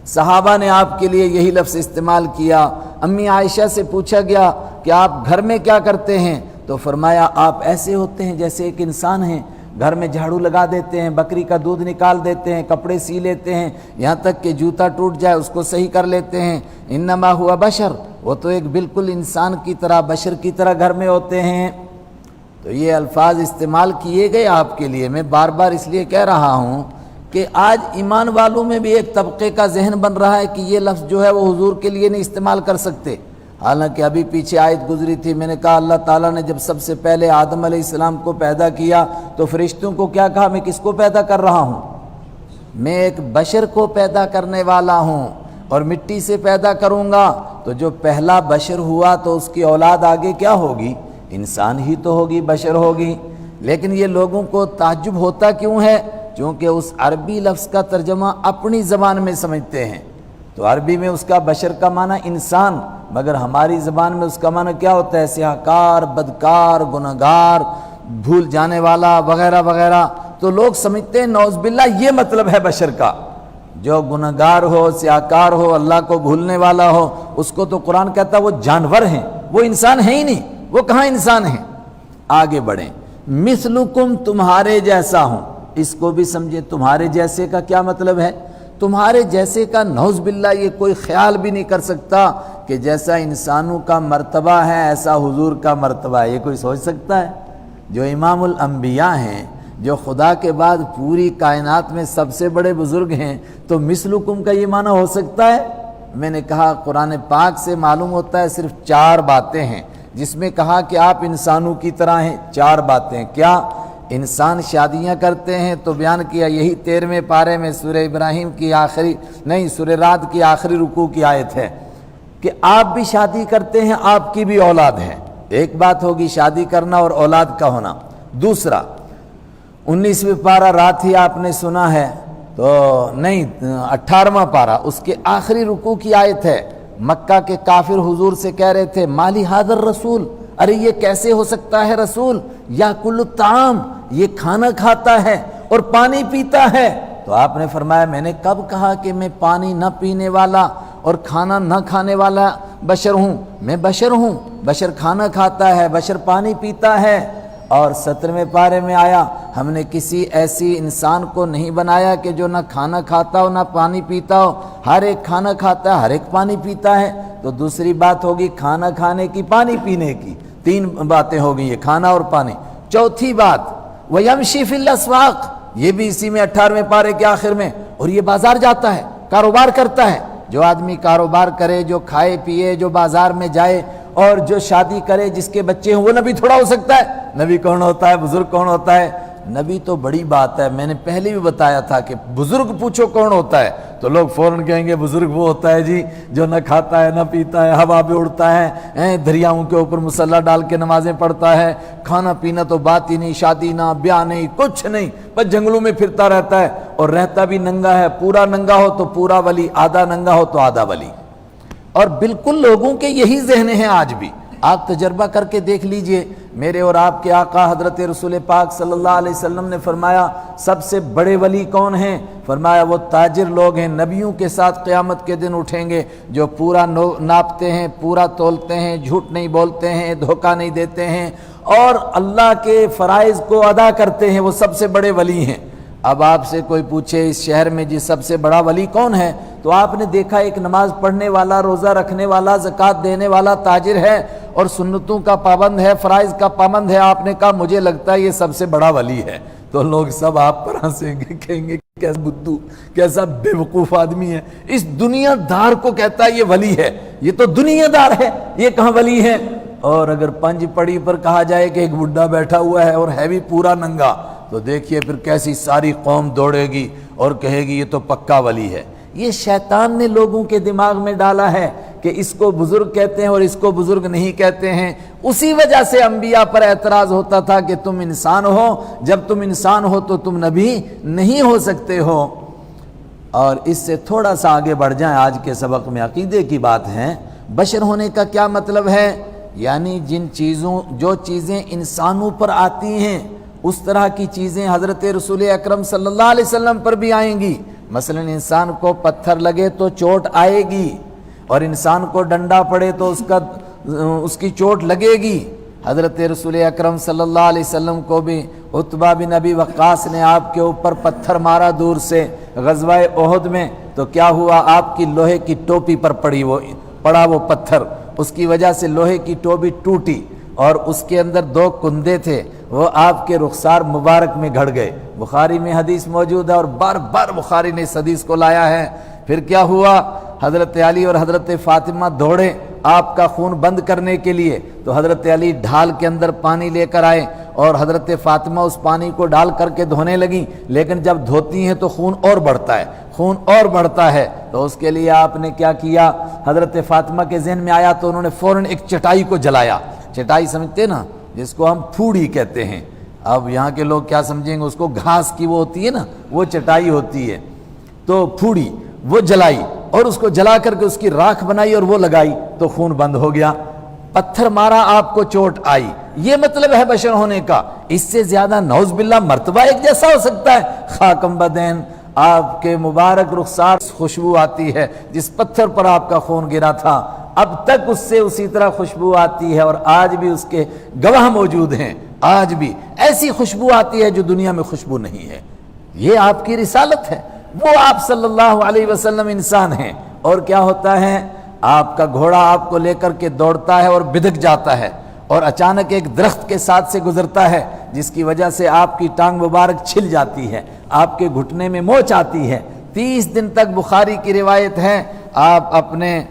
صحابہ نے آپ کے لیے یہی لفظ استعمال کیا۔ امی عائشہ سے پوچھا گیا کہ آپ گھر میں کیا کرتے ہیں؟ تو فرمایا آپ ایسے ہوتے ہیں جیسے ایک انسان ہیں، گھر میں جھاڑو لگا دیتے ہیں، بکری کا دودھ نکال دیتے ہیں، کپڑے سی لیتے ہیں، یہاں تک کہ جوتا ٹوٹ جائے اس کو صحیح کر لیتے ہیں۔ انما ہوا بشر، وہ تو ایک بالکل انسان کی طرح، بشر کی طرح گھر میں ہوتے ہیں۔ تو یہ الفاظ استعمال کیے گئے آپ کے لیے۔ میں بار بار اس لیے کہہ رہا ہوں کہ آج ایمان والوں میں بھی ایک طبقے کا ذہن بن رہا ہے کہ یہ لفظ جو ہے وہ حضور کے لیے نہیں استعمال کر سکتے، حالانکہ ابھی پیچھے آیت گزری تھی، میں نے کہا اللہ تعالیٰ نے جب سب سے پہلے آدم علیہ السلام کو پیدا کیا تو فرشتوں کو کیا کہا؟ میں کس کو پیدا کر رہا ہوں؟ میں ایک بشر کو پیدا کرنے والا ہوں اور مٹی سے پیدا کروں گا۔ تو جو پہلا بشر ہوا تو اس کی اولاد آگے کیا ہوگی؟ انسان ہی تو ہوگی، بشر ہوگی۔ لیکن یہ لوگوں کو تعجب ہوتا کیوں ہے؟ چونکہ اس عربی لفظ کا ترجمہ اپنی زبان میں سمجھتے ہیں، تو عربی میں اس کا بشر کا معنی انسان، مگر ہماری زبان میں اس کا معنی کیا ہوتا ہے؟ سیاہکار، بدکار، گنہگار، بھول جانے والا وغیرہ وغیرہ۔ تو لوگ سمجھتے ہیں نعوذ باللہ یہ مطلب ہے بشر کا، جو گنہگار ہو، سیاہکار ہو، اللہ کو بھولنے والا ہو، اس کو تو قرآن کہتا ہے وہ جانور ہیں، وہ انسان ہیں ہی نہیں، وہ کہاں انسان ہیں؟ آگے بڑھیں، مثلکم تمہارے جیسا ہوں، اس کو بھی سمجھیں۔ تمہارے جیسے کا کیا مطلب ہے؟ تمہارے جیسے کا نعوذ باللہ یہ کوئی خیال بھی نہیں کر سکتا کہ جیسا انسانوں کا مرتبہ ہے ایسا حضور کا مرتبہ ہے، یہ کوئی سوچ سکتا ہے؟ جو امام الانبیاء ہیں، جو خدا کے بعد پوری کائنات میں سب سے بڑے بزرگ ہیں، تو مثلکم کا یہ معنی ہو سکتا ہے؟ میں نے کہا قرآن پاک سے معلوم ہوتا ہے صرف 4 باتیں ہیں جس میں کہا کہ آپ انسانوں کی طرح ہیں۔ 4 باتیں کیا؟ انسان شادیاں کرتے ہیں تو بیان کیا، یہی 13ویں پارے میں سورہ ابراہیم کی آخری نہیں سورہ رعد کی آخری رکوع کی آیت ہے کہ آپ بھی شادی کرتے ہیں، آپ کی بھی اولاد ہے۔ ایک بات ہوگی شادی کرنا اور اولاد کا ہونا۔ دوسرا 19ویں پارہ رات ہی آپ نے سنا ہے تو نہیں 18واں پارہ، اس کے آخری رکوع کی آیت ہے۔ مکہ کے کافر حضور سے کہہ رہے تھے مالی حاضر رسول، ارے یہ کیسے ہو سکتا ہے رسول، یا کل الطعام، یہ کھانا کھاتا ہے اور پانی پیتا ہے۔ تو آپ نے فرمایا میں نے کب کہا کہ میں پانی نہ پینے والا اور کھانا نہ کھانے والا بشر ہوں؟ میں بشر ہوں، بشر کھانا کھاتا ہے، بشر پانی پیتا ہے۔ اور 17ویں پارے میں آیا ہم نے کسی ایسی انسان کو نہیں بنایا کہ جو نہ کھانا کھاتا ہو نہ پانی پیتا ہو، ہر ایک کھانا کھاتا ہے، ہر ایک پانی پیتا ہے۔ تو دوسری بات ہوگی کھانا کھانے کی، پانی پینے کی، 3 باتیں ہو گئی، یہ کھانا اور پانی۔ چوتھی بات وَيَمْشِي فِي الْأَسْوَاقِ، یہ بھی اسی میں 18ویں پارے کے آخر میں، اور یہ بازار جاتا ہے، کاروبار کرتا ہے۔ جو آدمی کاروبار کرے، جو کھائے پیے، جو بازار میں جائے اور جو شادی کرے، جس کے بچے ہوں، وہ نبی تھوڑا ہو سکتا ہے؟ نبی کون ہوتا ہے؟ بزرگ کون ہوتا ہے؟ نبی تو بڑی بات ہے، میں نے پہلے بھی بتایا تھا کہ بزرگ پوچھو کون ہوتا ہے تو لوگ فوراً کہیں گے بزرگ وہ ہوتا ہے جی جو نہ کھاتا ہے نہ پیتا ہے، ہوا پہ اڑتا ہے، دریاؤں کے اوپر مسلح ڈال کے نمازیں پڑھتا ہے، کھانا پینا تو بات ہی نہیں، شادی نہ بیاہ نہیں، کچھ نہیں، بس جنگلوں میں پھرتا رہتا ہے اور رہتا بھی ننگا ہے، پورا ننگا ہو تو پورا ولی، آدھا ننگا ہو تو آدھا ولی۔ اور بالکل لوگوں کے یہی ذہن ہیں آج بھی۔ آپ تجربہ کر کے دیکھ لیجئے، میرے اور آپ کے آقا حضرت رسول پاک صلی اللہ علیہ وسلم نے فرمایا سب سے بڑے ولی کون ہیں؟ فرمایا وہ تاجر لوگ ہیں، نبیوں کے ساتھ قیامت کے دن اٹھیں گے، جو پورا ناپتے ہیں، پورا تولتے ہیں، جھوٹ نہیں بولتے ہیں، دھوکہ نہیں دیتے ہیں اور اللہ کے فرائض کو ادا کرتے ہیں، وہ سب سے بڑے ولی ہیں۔ اب آپ سے کوئی پوچھے اس شہر میں جی سب سے بڑا ولی کون ہے، تو آپ نے دیکھا ایک نماز پڑھنے والا، روزہ رکھنے والا، زکوٰۃ دینے والا تاجر ہے اور سنتوں کا پابند ہے، فرائض کا پابند ہے، آپ نے کہا مجھے لگتا ہے یہ سب سے بڑا ولی ہے، تو لوگ سب آپ پر ہنسیں گے، کہیں گے کیسا بدھو، کیسا بے وقوف آدمی ہے، اس دنیا دار کو کہتا ہے یہ ولی ہے، یہ تو دنیا دار ہے، یہ کہاں ولی ہے؟ اور اگر پنج پڑی پر کہا جائے کہ ایک بڈھا بیٹھا ہوا ہے اور ہے بھی پورا ننگا، تو دیکھیے پھر کیسی ساری قوم دوڑے گی اور کہے گی یہ تو پکا ولی ہے۔ یہ شیطان نے لوگوں کے دماغ میں ڈالا ہے کہ اس کو بزرگ کہتے ہیں اور اس کو بزرگ نہیں کہتے ہیں۔ اسی وجہ سے انبیاء پر اعتراض ہوتا تھا کہ تم انسان ہو، جب تم انسان ہو تو تم نبی نہیں ہو سکتے ہو۔ اور اس سے تھوڑا سا آگے بڑھ جائیں، آج کے سبق میں عقیدے کی بات ہے۔ بشر ہونے کا کیا مطلب ہے؟ یعنی جو چیزیں انسانوں پر آتی ہیں اس طرح کی چیزیں حضرت رسول اکرم صلی اللہ علیہ وسلم پر بھی آئیں گی۔ مثلا انسان کو پتھر لگے تو چوٹ آئے گی، اور انسان کو ڈنڈا پڑے تو اس کی چوٹ لگے گی۔ حضرت رسول اکرم صلی اللہ علیہ وسلم کو بھی عتبہ بن ابی وقاص نے آپ کے اوپر پتھر مارا دور سے غزوہ احد میں، تو کیا ہوا؟ آپ کی لوہے کی ٹوپی پر پڑا وہ پتھر، اس کی وجہ سے لوہے کی ٹوپی ٹوٹی، اور اس کے اندر 2 کندے تھے، وہ آپ کے رخسار مبارک میں گھڑ گئے۔ بخاری میں حدیث موجود ہے، اور بار بار بخاری نے اس حدیث کو لایا ہے۔ پھر کیا ہوا؟ حضرت علی اور حضرت فاطمہ دوڑے آپ کا خون بند کرنے کے لیے، تو حضرت علی ڈھال کے اندر پانی لے کر آئے، اور حضرت فاطمہ اس پانی کو ڈال کر کے دھونے لگیں، لیکن جب دھوتی ہیں تو خون اور بڑھتا ہے، تو اس کے لیے آپ نے کیا کیا؟ حضرت فاطمہ کے ذہن میں آیا تو انہوں نے فوراً ایک چٹائی کو جلایا۔ چٹائی سمجھتے نا، جس کو ہم پھوڑی کہتے ہیں، اب یہاں کے لوگ کیا سمجھیں گے، اس کو گھاس کی وہ ہوتی ہے نا، وہ چٹائی ہوتی ہے، تو پھوڑی وہ جلائی، اور اس کو جلا کر کے اس کی راکھ بنائی اور وہ لگائی، تو خون بند ہو گیا۔ پتھر مارا، آپ کو چوٹ آئی، یہ مطلب ہے بشر ہونے کا۔ اس سے زیادہ نعوذ باللہ مرتبہ ایک جیسا ہو سکتا ہے؟ خاکم بدین، آپ کے مبارک رخسار خوشبو آتی ہے، جس پتھر پر آپ کا خون گرا تھا اب تک اس سے اسی طرح خوشبو آتی ہے، اور آج بھی اس کے گواہ موجود ہیں، آج بھی ایسی خوشبو آتی ہے جو دنیا میں خوشبو نہیں ہے۔ یہ آپ کی رسالت ہے، وہ آپ صلی اللہ علیہ وسلم انسان ہیں۔ اور کیا ہوتا ہے؟ آپ کا گھوڑا آپ کو لے کر کے دوڑتا ہے اور بدک جاتا ہے، اور اچانک ایک درخت کے ساتھ سے گزرتا ہے، جس کی وجہ سے آپ کی ٹانگ مبارک چھل جاتی ہے، آپ کے گھٹنے میں موچ آتی ہے۔ 30 دن تک بخاری کی روایت ہے، آپ اپنے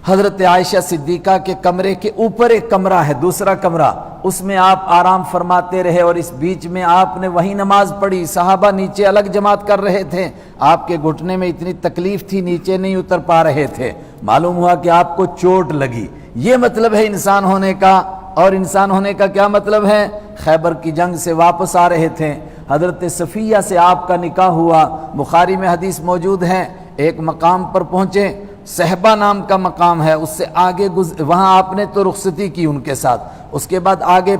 حضرت عائشہ صدیقہ کے کمرے کے اوپر ایک کمرہ ہے، دوسرا کمرہ، اس میں آپ آرام فرماتے رہے، اور اس بیچ میں آپ نے وہی نماز پڑھی، صحابہ نیچے الگ جماعت کر رہے تھے، آپ کے گھٹنے میں اتنی تکلیف تھی، نیچے نہیں اتر پا رہے تھے، معلوم ہوا کہ آپ کو چوٹ لگی۔ یہ مطلب ہے انسان ہونے کا۔ اور انسان ہونے کا کیا مطلب ہے؟ خیبر کی جنگ سے واپس آ رہے تھے، حضرت صفیہ سے آپ کا نکاح ہوا، بخاری میں حدیث موجود ہے، ایک مقام پر پہنچے، صحبہ نام کا مقام ہے، اس سے آگے وہاں آپ نے تو رخصتی کی ان کے ساتھ، اس کے بعد آگے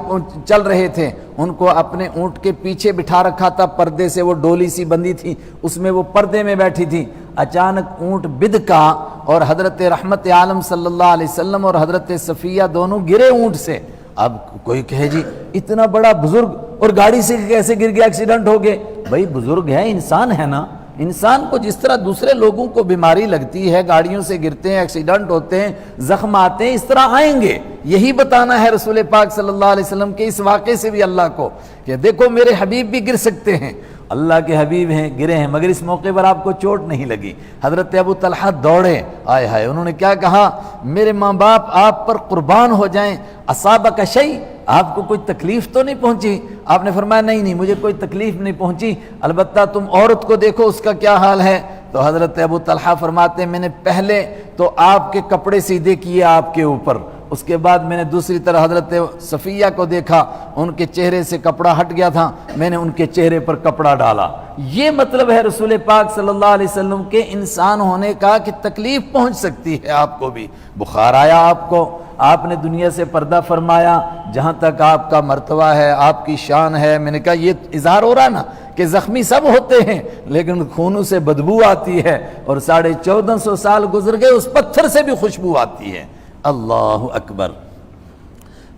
چل رہے تھے، ان کو اپنے اونٹ کے پیچھے بٹھا رکھا تھا، پردے سے وہ ڈولی سی بندی تھی، اس میں وہ پردے میں بیٹھی تھی۔ اچانک اونٹ بدکا، اور حضرت رحمت عالم صلی اللہ علیہ وسلم اور حضرت صفیہ دونوں گرے اونٹ سے۔ اب کوئی کہے جی اتنا بڑا بزرگ اور گاڑی سے کیسے گر گیا، ایکسیڈنٹ ہو گئے؟ بھائی بزرگ ہے، انسان ہے نا، انسان کو جس طرح دوسرے لوگوں کو بیماری لگتی ہے، گاڑیوں سے گرتے ہیں، ایکسیڈنٹ ہوتے ہیں، زخم آتے ہیں، اس طرح آئیں گے۔ یہی بتانا ہے رسول پاک صلی اللہ علیہ وسلم کے اس واقعے سے بھی اللہ کو، کہ دیکھو میرے حبیب بھی گر سکتے ہیں، اللہ کے حبیب ہیں، گرے ہیں، مگر اس موقع پر آپ کو چوٹ نہیں لگی۔ حضرت ابو طلحہ دوڑے، آئے ہائے، انہوں نے کیا کہا؟ میرے ماں باپ آپ پر قربان ہو جائیں، اصابک شیء، آپ کو کوئی تکلیف تو نہیں پہنچی؟ آپ نے فرمایا نہیں مجھے کوئی تکلیف نہیں پہنچی، البتہ تم عورت کو دیکھو اس کا کیا حال ہے۔ تو حضرت ابو طلحہ فرماتے ہیں میں نے پہلے تو آپ کے کپڑے سیدھے کیے آپ کے اوپر، اس کے بعد میں نے دوسری طرح حضرت صفیہ کو دیکھا، ان کے چہرے سے کپڑا ہٹ گیا تھا، میں نے ان کے چہرے پر کپڑا ڈالا۔ یہ مطلب ہے رسول پاک صلی اللہ علیہ وسلم کے انسان ہونے کا، کہ تکلیف پہنچ سکتی ہے آپ کو بھی، بخار آیا آپ کو، آپ نے دنیا سے پردہ فرمایا، جہاں تک آپ کا مرتبہ ہے، آپ کی شان ہے۔ میں نے کہا یہ اظہار ہو رہا ہے نا کہ زخمی سب ہوتے ہیں، لیکن خونوں سے بدبو آتی ہے، اور 1450 سال گزر گئے، اس پتھر سے بھی خوشبو آتی ہے۔ اللہ اکبر۔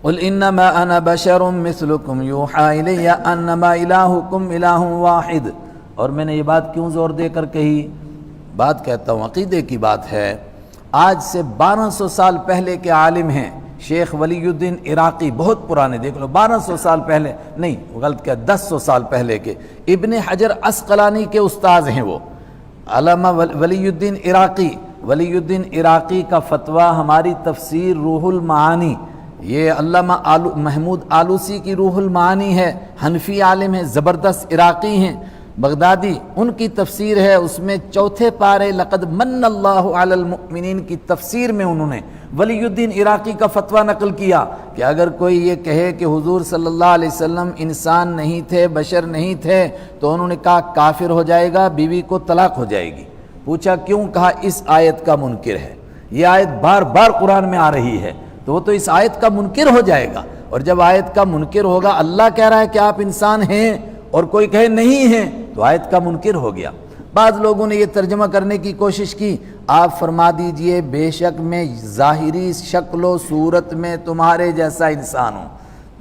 قل انما انا بشر مثلکم یوحی الی انما الہکم الہ واحد۔ اور میں نے یہ بات کیوں زور دے کر کہی؟ بات کہتا ہوں عقیدے کی بات ہے۔ آج سے 1200 سال پہلے کے عالم ہیں شیخ ولی الدین عراقی، بہت پرانے، دیکھ لو 1200 سال پہلے نہیں، غلط کیا، 1000 سال پہلے کے، ابن حجر عسقلانی کے استاذ ہیں وہ، علامہ ولی الدین عراقی۔ ولی الدین عراقی کا فتویٰ ہماری تفسیر روح المعانی، یہ علامہ محمود آلوسی کی روح المعانی ہے، حنفی عالم ہیں، زبردست عراقی ہیں، بغدادی، ان کی تفسیر ہے، اس میں چوتھے پارے لقد من اللہ علی المؤمنین کی تفسیر میں انہوں نے ولی الدین عراقی کا فتویٰ نقل کیا کہ اگر کوئی یہ کہے کہ حضور صلی اللہ علیہ وسلم انسان نہیں تھے، بشر نہیں تھے، تو انہوں نے کہا کافر ہو جائے گا، بیوی کو طلاق ہو جائے گی۔ پوچھا کیوں؟ کہا اس آیت کا منکر ہے، یہ آیت بار بار قرآن میں آ رہی ہے، تو وہ تو اس آیت کا منکر ہو جائے گا۔ اور جب آیت کا منکر ہوگا، اللہ کہہ رہا ہے کہ آپ انسان ہیں اور کوئی کہے نہیں ہیں، تو آیت کا منکر ہو گیا۔ بعض لوگوں نے یہ ترجمہ کرنے کی کوشش کی، آپ فرما دیجئے بے شک میں ظاہری شکل و صورت میں تمہارے جیسا انسان ہوں۔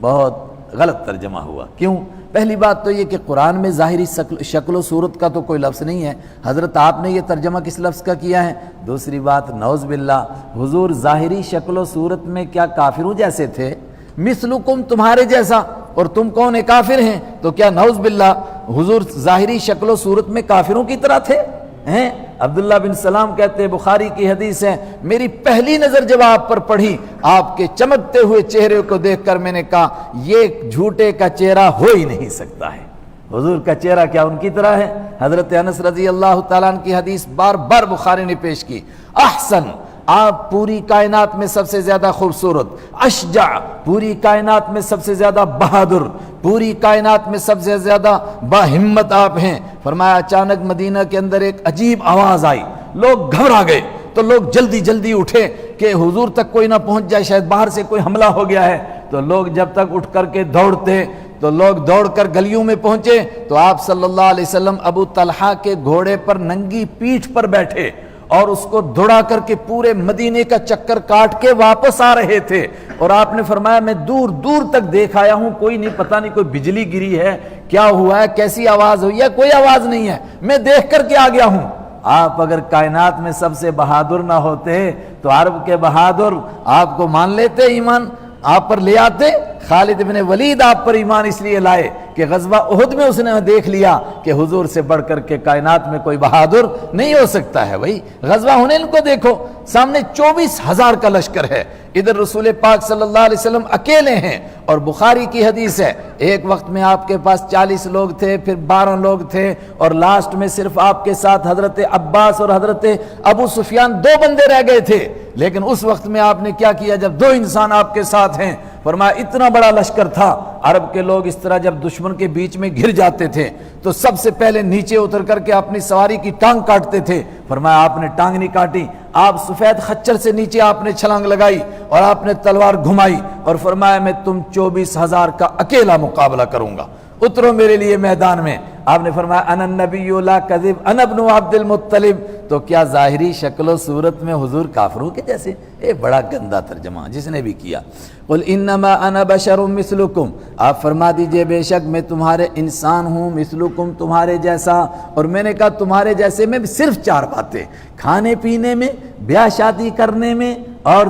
بہت غلط ترجمہ ہوا۔ کیوں؟ پہلی بات تو یہ کہ قرآن میں ظاہری شکل و صورت کا تو کوئی لفظ نہیں ہے، حضرت آپ نے یہ ترجمہ کس لفظ کا کیا ہے؟ دوسری بات، نعوذ باللہ، حضور ظاہری شکل و صورت میں کیا کافروں جیسے تھے؟ مثلکم تمہارے جیسا، اور تم کون ہیں؟ کافر ہیں، تو کیا نعوذ باللہ حضور ظاہری شکل و صورت میں کافروں کی طرح تھے؟ ہیں؟ عبداللہ بن سلام کہتے ہیں، بخاری کی حدیث ہے، میری پہلی نظر جب آپ پر پڑھی، آپ کے چمکتے ہوئے چہرے کو دیکھ کر میں نے کہا یہ جھوٹے کا چہرہ ہو ہی نہیں سکتا ہے۔ حضور کا چہرہ کیا ان کی طرح ہے؟ حضرت انس رضی اللہ تعالیٰ عنہ کی حدیث بار بار بخاری نے پیش کی، احسن، آپ پوری کائنات میں سب سے زیادہ خوبصورت، اشجع، پوری کائنات میں سب سے زیادہ بہادر، پوری کائنات میں سب سے زیادہ باہمت آپ ہیں۔ فرمایا اچانک مدینہ کے اندر ایک عجیب آواز آئی، لوگ گھبرا گئے، تو لوگ جلدی جلدی اٹھے کہ حضور تک کوئی نہ پہنچ جائے، شاید باہر سے کوئی حملہ ہو گیا ہے۔ تو لوگ جب تک اٹھ کر کے دوڑتے، تو لوگ دوڑ کر گلیوں میں پہنچے، تو آپ صلی اللہ علیہ وسلم ابو طلحہ کے گھوڑے پر ننگی پیٹھ پر بیٹھے اور اس کو دوڑا کر کے پورے مدینے کا چکر کاٹ کے واپس آ رہے تھے۔ اور آپ نے فرمایا میں دور دور تک دیکھ آیا ہوں، کوئی نہیں، پتہ نہیں کوئی بجلی گری ہے، کیا ہوا ہے، کیسی آواز ہوئی ہے، کوئی آواز نہیں ہے، میں دیکھ کر کے آ گیا ہوں۔ آپ اگر کائنات میں سب سے بہادر نہ ہوتے تو عرب کے بہادر آپ کو مان لیتے، ایمان آپ پر لے آتے۔ خالد بن ولید آپ پر ایمان اس لیے لائے کہ غزوہ احد میں اس نے دیکھ لیا کہ حضور سے بڑھ کر کے کائنات میں کوئی بہادر نہیں ہو سکتا ہے۔ بھائی غزوہ حنین کو دیکھو، سامنے 24,000 کا لشکر ہے، ادھر رسول پاک صلی اللہ علیہ وسلم اکیلے ہیں، اور بخاری کی حدیث ہے ایک وقت میں آپ کے پاس 40 لوگ تھے، پھر 12 لوگ تھے، اور لاسٹ میں صرف آپ کے ساتھ حضرت عباس اور حضرت ابو سفیان 2 بندے رہ گئے تھے۔ لیکن اس وقت میں آپ نے کیا کیا جب 2 انسان آپ کے ساتھ ہیں؟ فرمایا اتنا بڑا لشکر تھا، عرب کے لوگ اس طرح جب دشمن کے بیچ میں گھر جاتے تھے تو سب سے پہلے نیچے اتر کر کے اپنی سواری کی ٹانگ کاٹتے تھے۔ فرمایا آپ نے ٹانگ نہیں کاٹی، آپ سفید خچر سے نیچے آپ نے چھلانگ لگائی اور آپ نے تلوار گھمائی اور فرمایا میں تم 24,000 کا اکیلا مقابلہ کروں گا، اترو میرے لیے میدان میں۔ آپ نے فرمایا انا النبی لا کذب انا ابن عبد المطلب۔ تو کیا ظاہری شکل و صورت میں حضور کافروں کے جیسے؟ یہ بڑا گندا ترجمہ جس نے بھی کیا۔ قل انما انا بشر مثلکم، آپ فرما دیجئے بے شک میں تمہارے انسان ہوں، مثلکم تمہارے جیسا۔ اور میں نے کہا تمہارے جیسے میں صرف 4 باتیں، کھانے پینے میں، بیاہ شادی کرنے میں، اور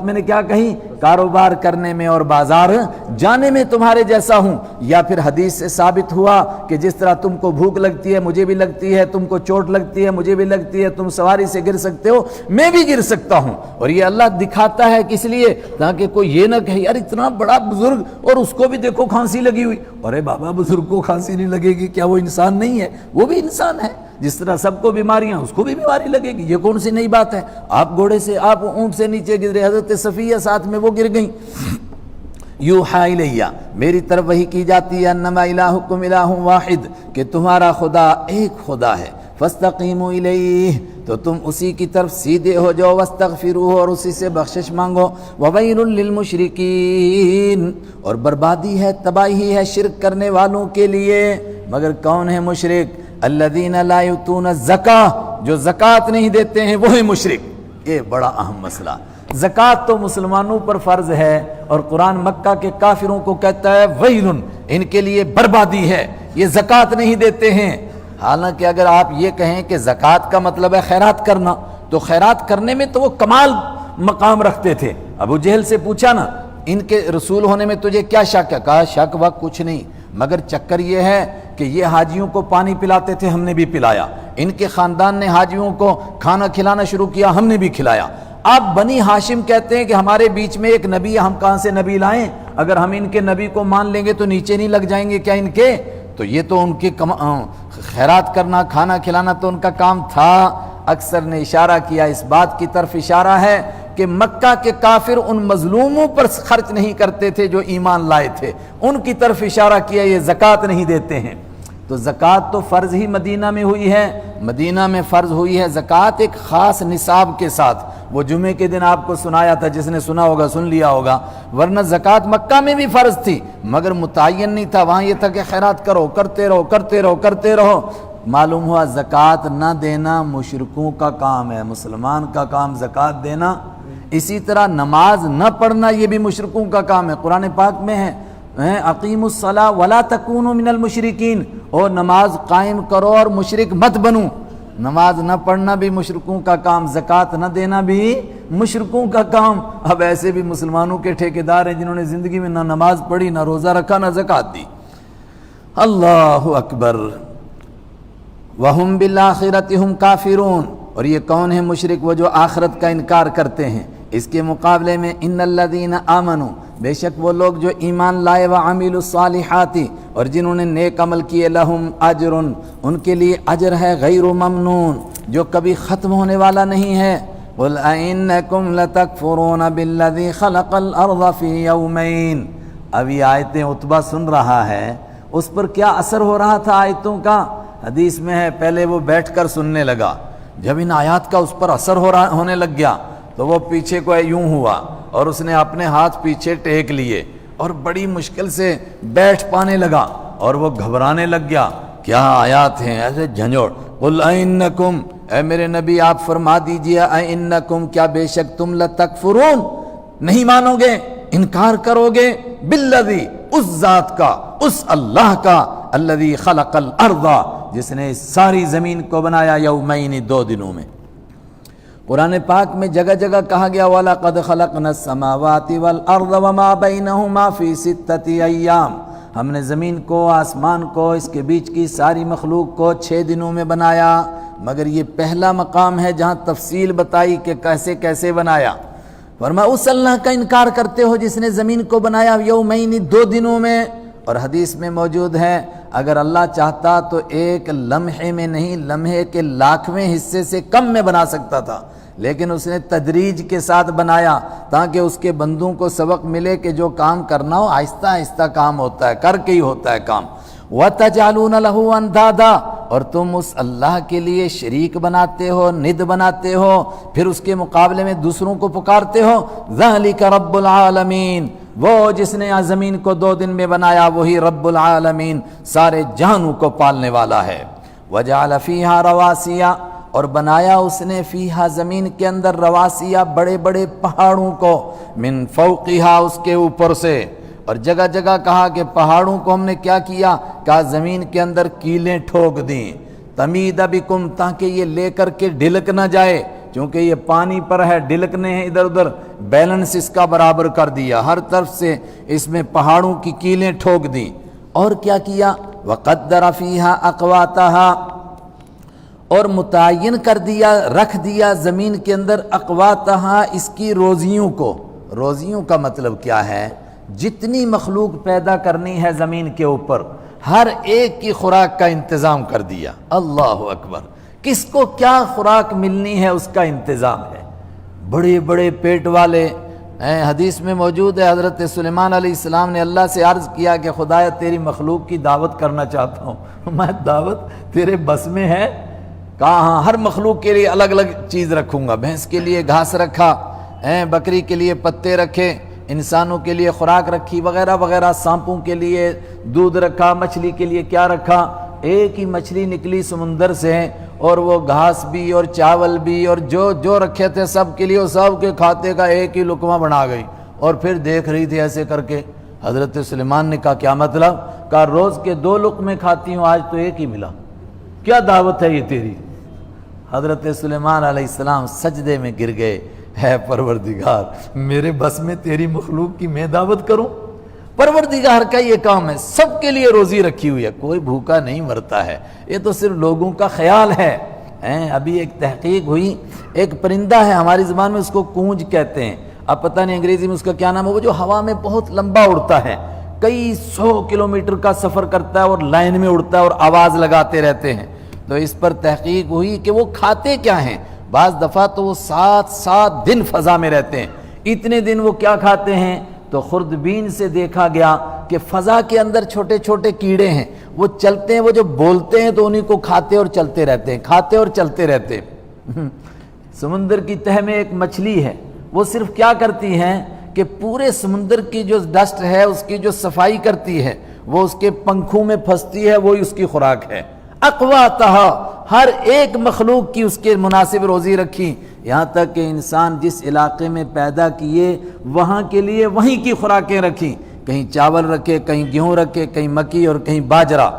میں نے کیا کہی، کاروبار کرنے میں اور بازار جانے میں تمہارے جیسا ہوں۔ یا پھر حدیث سے ثابت ہوا کہ جس طرح تم کو بھوک لگتی ہے مجھے بھی لگتی ہے، تم کو چوٹ لگتی ہے مجھے بھی لگتی ہے، تم سواری سے گر سکتے ہو میں بھی گر سکتا ہوں۔ اور یہ اللہ دکھاتا ہے کس لیے؟ تاکہ کوئی یہ نہ کہے یار اتنا بڑا بزرگ اور اس کو بھی دیکھو کھانسی لگی ہوئی، ارے بابا بزرگ کو کھانسی نہیں لگے گی کیا وہ انسان نہیں ہے؟ وہ بھی انسان ہے، جس طرح سب کو بیماریاں اس کو بھی بیماری لگے گی، یہ کون سی نئی بات ہے؟ آپ گھوڑے سے، آپ اونٹ سے نیچے گرے، حضرت صفیہ ساتھ میں وہ گر گئیں۔ یوحا الیہ، میری طرف وحی کی جاتی ہے، انما الہکم الہ واحد، کہ تمہارا خدا ایک خدا ہے، فاستقیموا الیہ، تو تم اسی کی طرف سیدھے ہو جاؤ، واستغفروہ، اور اسی سے بخشش مانگو، وویل للمشرکین، اور بربادی ہے، تباہی ہے شرک کرنے والوں کے لیے۔ مگر کون ہے مشرک؟ الذین لا یؤتون الزکاۃ، جو زکوٰۃ نہیں دیتے ہیں وہ ہے مشرک۔ یہ بڑا اہم مسئلہ، زکوٰۃ تو مسلمانوں پر فرض ہے، اور قرآن مکہ کے کافروں کو کہتا ہے ویل، ان کے لیے بربادی ہے، یہ زکوٰۃ نہیں دیتے ہیں۔ حالانکہ اگر آپ یہ کہیں کہ زکوٰۃ کا مطلب ہے خیرات کرنا، تو خیرات کرنے میں تو وہ کمال مقام رکھتے تھے۔ ابو جہل سے پوچھا نا ان کے رسول ہونے میں تجھے کیا شک ہے؟ کہا شک وقت کچھ نہیں، مگر چکر یہ ہے کہ یہ حاجیوں کو پانی پلاتے تھے، ہم نے بھی پلایا، ان کے خاندان نے حاجیوں کو کھانا کھلانا شروع کیا، ہم نے بھی کھلایا۔ اب بنی ہاشم کہتے ہیں کہ ہمارے بیچ میں ایک نبی ہے، ہم کہاں سے نبی لائیں؟ اگر ہم ان کے نبی کو مان لیں گے تو نیچے نہیں لگ جائیں گے کیا ان کے؟ تو یہ تو ان کے خیرات کرنا، کھانا کھلانا تو ان کا کام تھا۔ اکثر نے اشارہ کیا، اس بات کی طرف اشارہ ہے کہ مکہ کے کافر ان مظلوموں پر خرچ نہیں کرتے تھے جو ایمان لائے تھے، ان کی طرف اشارہ کیا، یہ زکوٰۃ نہیں دیتے ہیں۔ تو زکوٰۃ تو فرض ہی مدینہ میں ہوئی ہے، مدینہ میں فرض ہوئی ہے زکوٰۃ ایک خاص نصاب کے ساتھ۔ وہ جمعے کے دن آپ کو سنایا تھا، جس نے سنا ہوگا سن لیا ہوگا، ورنہ زکوٰۃ مکہ میں بھی فرض تھی مگر متعین نہیں تھا، وہاں یہ تھا کہ خیرات کرو، کرتے رہو کرتے رہو کرتے رہو۔ معلوم ہوا زکوٰۃ نہ دینا مشرکوں کا کام ہے، مسلمان کا کام زکوٰۃ دینا۔ اسی طرح نماز نہ پڑھنا یہ بھی مشرکوں کا کام ہے، قرآن پاک میں ہے اقیموا الصلاۃ ولا تکونوا من المشرکین، اور نماز قائم کرو اور مشرک مت بنو۔ نماز نہ پڑھنا بھی مشرکوں کا کام، زکوٰۃ نہ دینا بھی مشرکوں کا کام۔ اب ایسے بھی مسلمانوں کے ٹھیکیدار ہیں جنہوں نے زندگی میں نہ نماز پڑھی، نہ روزہ رکھا، نہ زکوٰۃ دی۔ اللہ اکبر۔ وَهُمْ بِالْآخِرَةِ هُمْ كَافِرُونَ، اور یہ کون ہیں مشرک؟ وہ جو آخرت کا انکار کرتے ہیں۔ اس کے مقابلے میں ان الذین آمنوا، بے شک وہ لوگ جو ایمان لائے، وعملوا الصالحات، اور جنہوں نے نیک عمل کیے، لہم اجر، ان کے لیے اجر ہے غیر ممنون، جو کبھی ختم ہونے والا نہیں ہے۔ قل اَإِنَّكُمْ لَتَكْفُرُونَ بِالَّذِي خَلَقَ الْأَرْضَ فِي يَوْمَيْنِ۔ اب یہ آیتیں عتبہ سن رہا ہے، اس پر کیا اثر ہو رہا تھا آیتوں کا؟ حدیث میں ہے پہلے وہ بیٹھ کر سننے لگا، جب ان آیات کا اس پر اثر ہونے لگ گیا تو وہ پیچھے کو یوں ہوا اور اس نے اپنے ہاتھ پیچھے ٹیک لیے اور بڑی مشکل سے بیٹھ پانے لگا اور وہ گھبرانے لگ گیا۔ کیا آیات ہیں، ایسے جھنجھوڑ۔ قل اَإِنَّكُمْ، اے میرے نبی آپ فرما دیجئے، اَإِنَّكُمْ، کیا بے شک تم لَتَكْفُرُونَ، نہیں مانو گے، انکار کرو گے، بالذی، اس ذات کا، اس اللہ کا، الذی خلق الارض، جس نے ساری زمین کو بنایا، یومین، 2 دنوں میں۔ قرآن پاک میں جگہ جگہ کہا گیا وَلَقَدْ خَلَقْنَا السَّمَاوَاتِ وَالْأَرْضَ وَمَا بَيْنَهُمَا فِي 6 أَيَّامٍ، ہم نے زمین کو، آسمان کو، اس کے بیچ کی ساری مخلوق کو 6 دنوں میں بنایا۔ مگر یہ پہلا مقام ہے جہاں تفصیل بتائی کہ کیسے کیسے بنایا۔ فرمایا اس اللہ کا انکار کرتے ہو جس نے زمین کو بنایا یومین، 2 دنوں میں۔ اور حدیث میں موجود ہے اگر اللہ چاہتا تو ایک لمحے میں نہیں، لمحے کے 1,00,000ویں حصے سے کم میں بنا سکتا تھا، لیکن اس نے تدریج کے ساتھ بنایا تاکہ اس کے بندوں کو سبق ملے کہ جو کام کرنا ہو آہستہ آہستہ کام ہوتا ہے، کر کے ہی ہوتا ہے کام۔ وَتَجْعَلُونَ لَهُ أَنْدَادًا، اور تم اس اللہ کے لیے شریک بناتے ہو، ند بناتے ہو، پھر اس کے مقابلے میں دوسروں کو پکارتے ہو۔ ذَلِكَ رَبُّ الْعَالَمِينَ، وہ جس نے زمین کو 2 دن میں بنایا وہی رب العالمین، سارے جہانوں کو پالنے والا ہے۔ وَجَعَلَ فِيهَا رَوَاسِيَ، اور بنایا اس نے فیہا زمین کے اندر، رواسیہ بڑے بڑے پہاڑوں کو، من فوقہا اس کے اوپر سے۔ اور جگہ جگہ کہا کہ پہاڑوں کو ہم نے کیا کیا، کہا زمین کے اندر کیلیں ٹھوک دیں، تمید بکم، تاکہ یہ لے کر کے ڈھلک نہ جائے، چونکہ یہ پانی پر ہے، ڈھلکنے ہیں ادھر ادھر، بیلنس اس کا برابر کر دیا، ہر طرف سے اس میں پہاڑوں کی کیلیں ٹھوک دیں۔ اور کیا کیا، وَقَدَّرَ فِيهَا أَقْوَاتَهَا، اور متعین کر دیا، رکھ دیا زمین کے اندر، اقواتها، اس کی روزیوں کو۔ روزیوں کا مطلب کیا ہے؟ جتنی مخلوق پیدا کرنی ہے زمین کے اوپر، ہر ایک کی خوراک کا انتظام کر دیا۔ اللہ اکبر، کس کو کیا خوراک ملنی ہے اس کا انتظام ہے۔ بڑے بڑے پیٹ والے، حدیث میں موجود ہے حضرت سلیمان علیہ السلام نے اللہ سے عرض کیا کہ خدایا تیری مخلوق کی دعوت کرنا چاہتا ہوں، میں دعوت تیرے بس میں ہے؟ کہا ہاں، ہر مخلوق کے لیے الگ الگ چیز رکھوں گا، بھینس کے لیے گھاس رکھا، بکری کے لیے پتے رکھے، انسانوں کے لیے خوراک رکھی وغیرہ وغیرہ، سانپوں کے لیے دودھ رکھا، مچھلی کے لیے کیا رکھا۔ ایک ہی مچھلی نکلی سمندر سے، اور وہ گھاس بھی اور چاول بھی اور جو رکھے تھے سب کے لیے، وہ سب کے کھاتے کا ایک ہی لقمہ بنا گئی، اور پھر دیکھ رہی تھی ایسے کر کے۔ حضرت سلیمان نے کہا کیا مطلب؟ کہا روز کے 2 لقمے کھاتی ہوں، آج تو ایک ہی ملا، کیا دعوت ہے یہ تیری؟ حضرت سلیمان علیہ السلام سجدے میں گر گئے، ہے پروردگار میرے بس میں تیری مخلوق کی میں دعوت کروں؟ پروردگار کا یہ کام ہے، سب کے لیے روزی رکھی ہوئی ہے، کوئی بھوکا نہیں مرتا ہے، یہ تو صرف لوگوں کا خیال ہے۔ ابھی ایک تحقیق ہوئی، ایک پرندہ ہے ہماری زبان میں اس کو کونج کہتے ہیں، اب پتہ نہیں انگریزی میں اس کا کیا نام ہے، وہ جو ہوا میں بہت لمبا اڑتا ہے، کئی 100 کلومیٹر کا سفر کرتا ہے اور لائن میں اڑتا ہے اور آواز لگاتے رہتے ہیں۔ تو اس پر تحقیق ہوئی کہ وہ کھاتے کیا ہیں۔ بعض دفعہ تو وہ 7 دن فضا میں رہتے ہیں، اتنے دن وہ کیا کھاتے ہیں؟ تو خوردبین سے دیکھا گیا کہ فضا کے اندر چھوٹے چھوٹے کیڑے ہیں، وہ چلتے ہیں، وہ جو بولتے ہیں تو انہیں کو کھاتے اور چلتے رہتے ہیں، کھاتے اور چلتے رہتے ہیں۔ سمندر کی تہ میں ایک مچھلی ہے، وہ صرف کیا کرتی ہیں کہ پورے سمندر کی جو ڈسٹ ہے اس کی جو صفائی کرتی ہے، وہ اس کے پنکھوں میں پھنستی ہے، وہی اس کی خوراک ہے۔ اقواتہا، ہر ایک مخلوق کی اس کے مناسب روزی رکھی، یہاں تک کہ انسان جس علاقے میں پیدا کیے وہاں کے لیے وہیں کی خوراکیں رکھی، کہیں چاول رکھے، کہیں گیہوں رکھے، کہیں مکی اور کہیں باجرہ،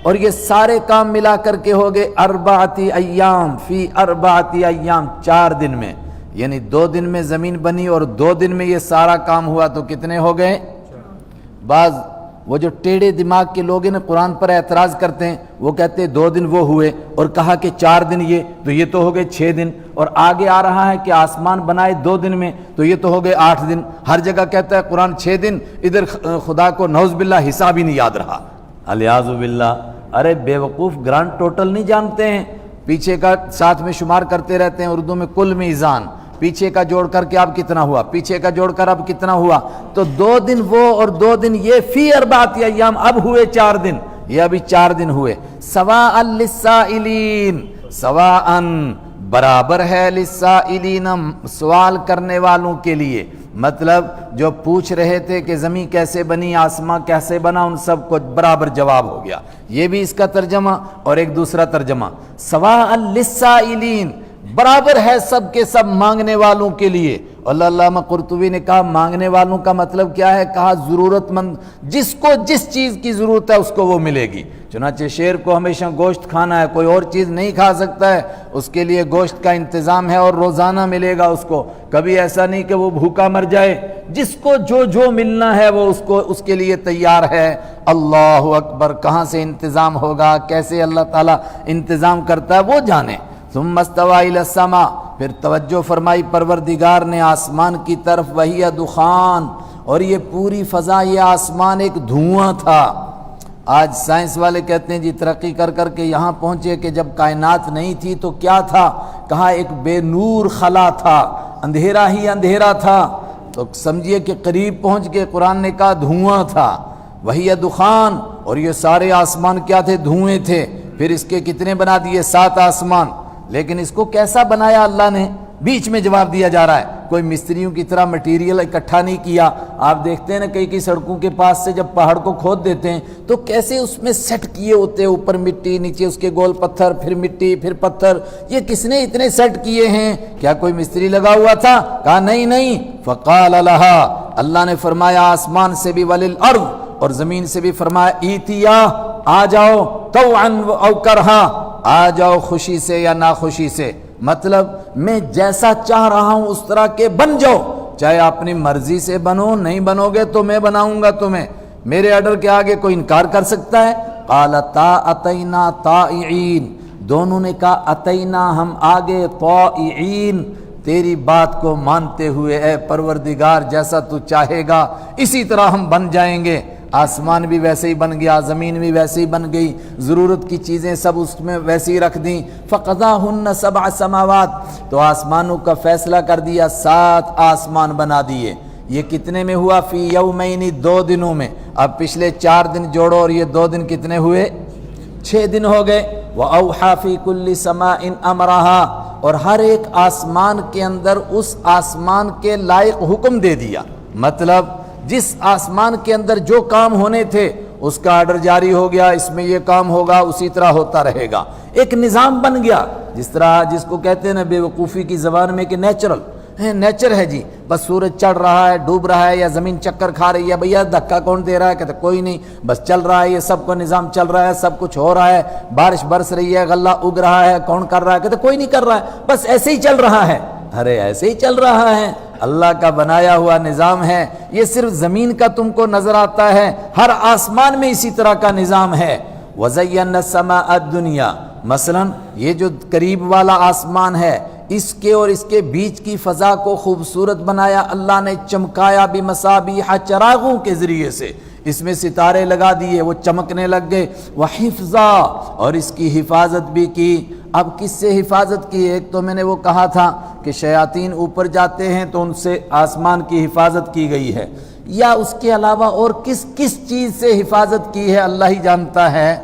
اور یہ سارے کام ملا کر کے ہو گئے اربعتی ایام فی اربعتی ایام، 4 دن میں، یعنی 2 دن میں زمین بنی اور 2 دن میں یہ سارا کام ہوا، تو کتنے ہو گئے؟ بعض وہ جو ٹیڑے دماغ کے لوگ ہیں قرآن پر اعتراض کرتے ہیں، وہ کہتے ہیں 2 دن وہ ہوئے اور کہا کہ 4 دن یہ، تو یہ تو ہو گئے 6 دن، اور آگے آ رہا ہے کہ آسمان بنائے 2 دن میں، تو یہ تو ہو گئے 8 دن۔ ہر جگہ کہتا ہے قرآن 6 دن، ادھر خدا کو نعوذ باللہ حساب ہی نہیں یاد رہا، الیاذ باللہ۔ ارے بے وقوف، گرانڈ ٹوٹل نہیں جانتے ہیں، پیچھے کا ساتھ میں شمار کرتے رہتے ہیں، اردو میں کل میزان، پیچھے کا جوڑ کر کے اب کتنا ہوا، پیچھے کا جوڑ کر اب کتنا ہوا، تو 2 دن وہ اور 2 دن یہ، فی اربعۃ ایام، اب ہوئے 4 دن، یہ ابھی 4 دن ہوئے۔ سواء للسائلین، سواء برابر ہے، للسائلین سوال کرنے والوں کے لیے، مطلب جو پوچھ رہے تھے کہ زمین کیسے بنی، آسمان کیسے بنا، ان سب کو برابر جواب ہو گیا۔ یہ بھی اس کا ترجمہ، اور ایک دوسرا ترجمہ سواء للسائلین، برابر ہے سب کے سب مانگنے والوں کے لیے۔ اللہ علامہ قرطبی نے کہا مانگنے والوں کا مطلب کیا ہے؟ کہا ضرورت مند، جس کو جس چیز کی ضرورت ہے اس کو وہ ملے گی۔ چنانچہ شیر کو ہمیشہ گوشت کھانا ہے، کوئی اور چیز نہیں کھا سکتا ہے، اس کے لیے گوشت کا انتظام ہے اور روزانہ ملے گا اس کو، کبھی ایسا نہیں کہ وہ بھوکا مر جائے، جس کو جو ملنا ہے وہ اس کے لیے تیار ہے۔ اللہ اکبر، کہاں سے انتظام ہوگا، کیسے اللہ تعالیٰ انتظام کرتا ہے وہ جانے۔ ثم استوى الى السماء، پھر توجہ فرمائی پروردگار نے آسمان کی طرف، وہی دخان، اور یہ پوری فضا، یہ آسمان ایک دھواں تھا۔ آج سائنس والے کہتے ہیں جی ترقی کر کر کے یہاں پہنچے کہ جب کائنات نہیں تھی تو کیا تھا، کہا ایک بے نور خلا تھا، اندھیرا ہی اندھیرا تھا، تو سمجھیے کہ قریب پہنچ کے قرآن نے کہا دھواں تھا، وہی دخان، اور یہ سارے آسمان کیا تھے؟ دھوئیں تھے۔ پھر اس کے کتنے بنا دیے؟ 7 آسمان، لیکن اس کو کیسا بنایا اللہ نے؟ بیچ میں جواب دیا جا رہا ہے، کوئی مستریوں کی طرح مٹیریل اکٹھا نہیں کیا۔ آپ دیکھتے ہیں نا کئی سڑکوں کے پاس سے جب پہاڑ کو کھود دیتے ہیں تو کیسے اس میں سیٹ کیے ہوتے ہیں، اوپر مٹی، نیچے اس کے گول پتھر، پھر مٹی، پھر پتھر، یہ کس نے اتنے سیٹ کیے ہیں؟ کیا کوئی مستری لگا ہوا تھا؟ کہا نہیں۔ فقال لہا، اللہ نے فرمایا آسمان سے بھی، وللارض، اور زمین سے بھی فرمایا ایتیا، آ جاؤ، طوعا او کرہا، آ جاؤ خوشی سے یا ناخوشی سے، مطلب میں جیسا چاہ رہا ہوں اس طرح کے بن جاؤ، چاہے اپنی مرضی سے بنو، نہیں بنو گے تو میں بناؤں گا تمہیں، میرے آرڈر کے آگے کوئی انکار کر سکتا ہے؟ قالتا اتینا طائعین، دونوں نے کہا اتینا، ہم آگے، طائعین، تیری بات کو مانتے ہوئے، اے پروردگار جیسا تو چاہے گا اسی طرح ہم بن جائیں گے۔ آسمان بھی ویسے ہی بن گیا، زمین بھی ویسے ہی بن گئی، ضرورت کی چیزیں سب اس میں ویسے ہی رکھ دیں۔ فقضاہن 7 سماوات، تو آسمانوں کا فیصلہ کر دیا، 7 آسمان بنا دیے۔ یہ کتنے میں ہوا؟ فی یومین، 2 دنوں میں۔ اب پچھلے 4 دن جوڑو اور یہ 2 دن کتنے ہوئے؟ 6 دن ہو گئے۔ وَأَوْحَى فِي كُلِّ سَمَاءٍ أَمْرَهَا، اور ہر ایک آسمان کے اندر اس آسمان کے لائق حکم دے دیا، مطلب جس آسمان کے اندر جو کام ہونے تھے اس کا آرڈر جاری ہو گیا، اس میں یہ کام ہوگا، اسی طرح ہوتا رہے گا، ایک نظام بن گیا، جس طرح جس کو کہتے ہیں نا بے وقوفی کی زبان میں کہ نیچر ہے جی، بس سورج چڑھ رہا ہے، ڈوب رہا ہے، یا زمین چکر کھا رہی ہے، بھیا دھکا کون دے رہا ہے؟ کہتے کوئی نہیں، بس چل رہا ہے، یہ سب کا نظام چل رہا ہے، سب کچھ ہو رہا ہے، بارش برس رہی ہے، غلہ اگ رہا ہے، کون کر رہا ہے؟ کہتے کوئی نہیں کر رہا ہے، بس ایسے ہی چل رہا ہے۔ ارے ایسے ہی چل رہا ہے، اللہ کا بنایا ہوا نظام ہے، یہ صرف زمین کا تم کو نظر آتا ہے، ہر آسمان میں اسی طرح کا نظام ہے۔ وَزَيَّنَّا السَّمَاءَ الدُّنْيَا، مثلا یہ جو قریب والا آسمان ہے، اس کے اور اس کے بیچ کی فضا کو خوبصورت بنایا اللہ نے، چمکایا بِمَصَابِيحَ، چراغوں کے ذریعے سے، اس میں ستارے لگا دیے، وہ چمکنے لگ گئے۔ وَحِفْظًا، اور اس کی حفاظت بھی کی، اب کس سے حفاظت کی؟ ایک تو میں نے وہ کہا تھا کہ شیاطین اوپر جاتے ہیں تو ان سے آسمان کی حفاظت کی گئی ہے، یا اس کے علاوہ اور کس کس چیز سے حفاظت کی ہے اللہ ہی جانتا ہے۔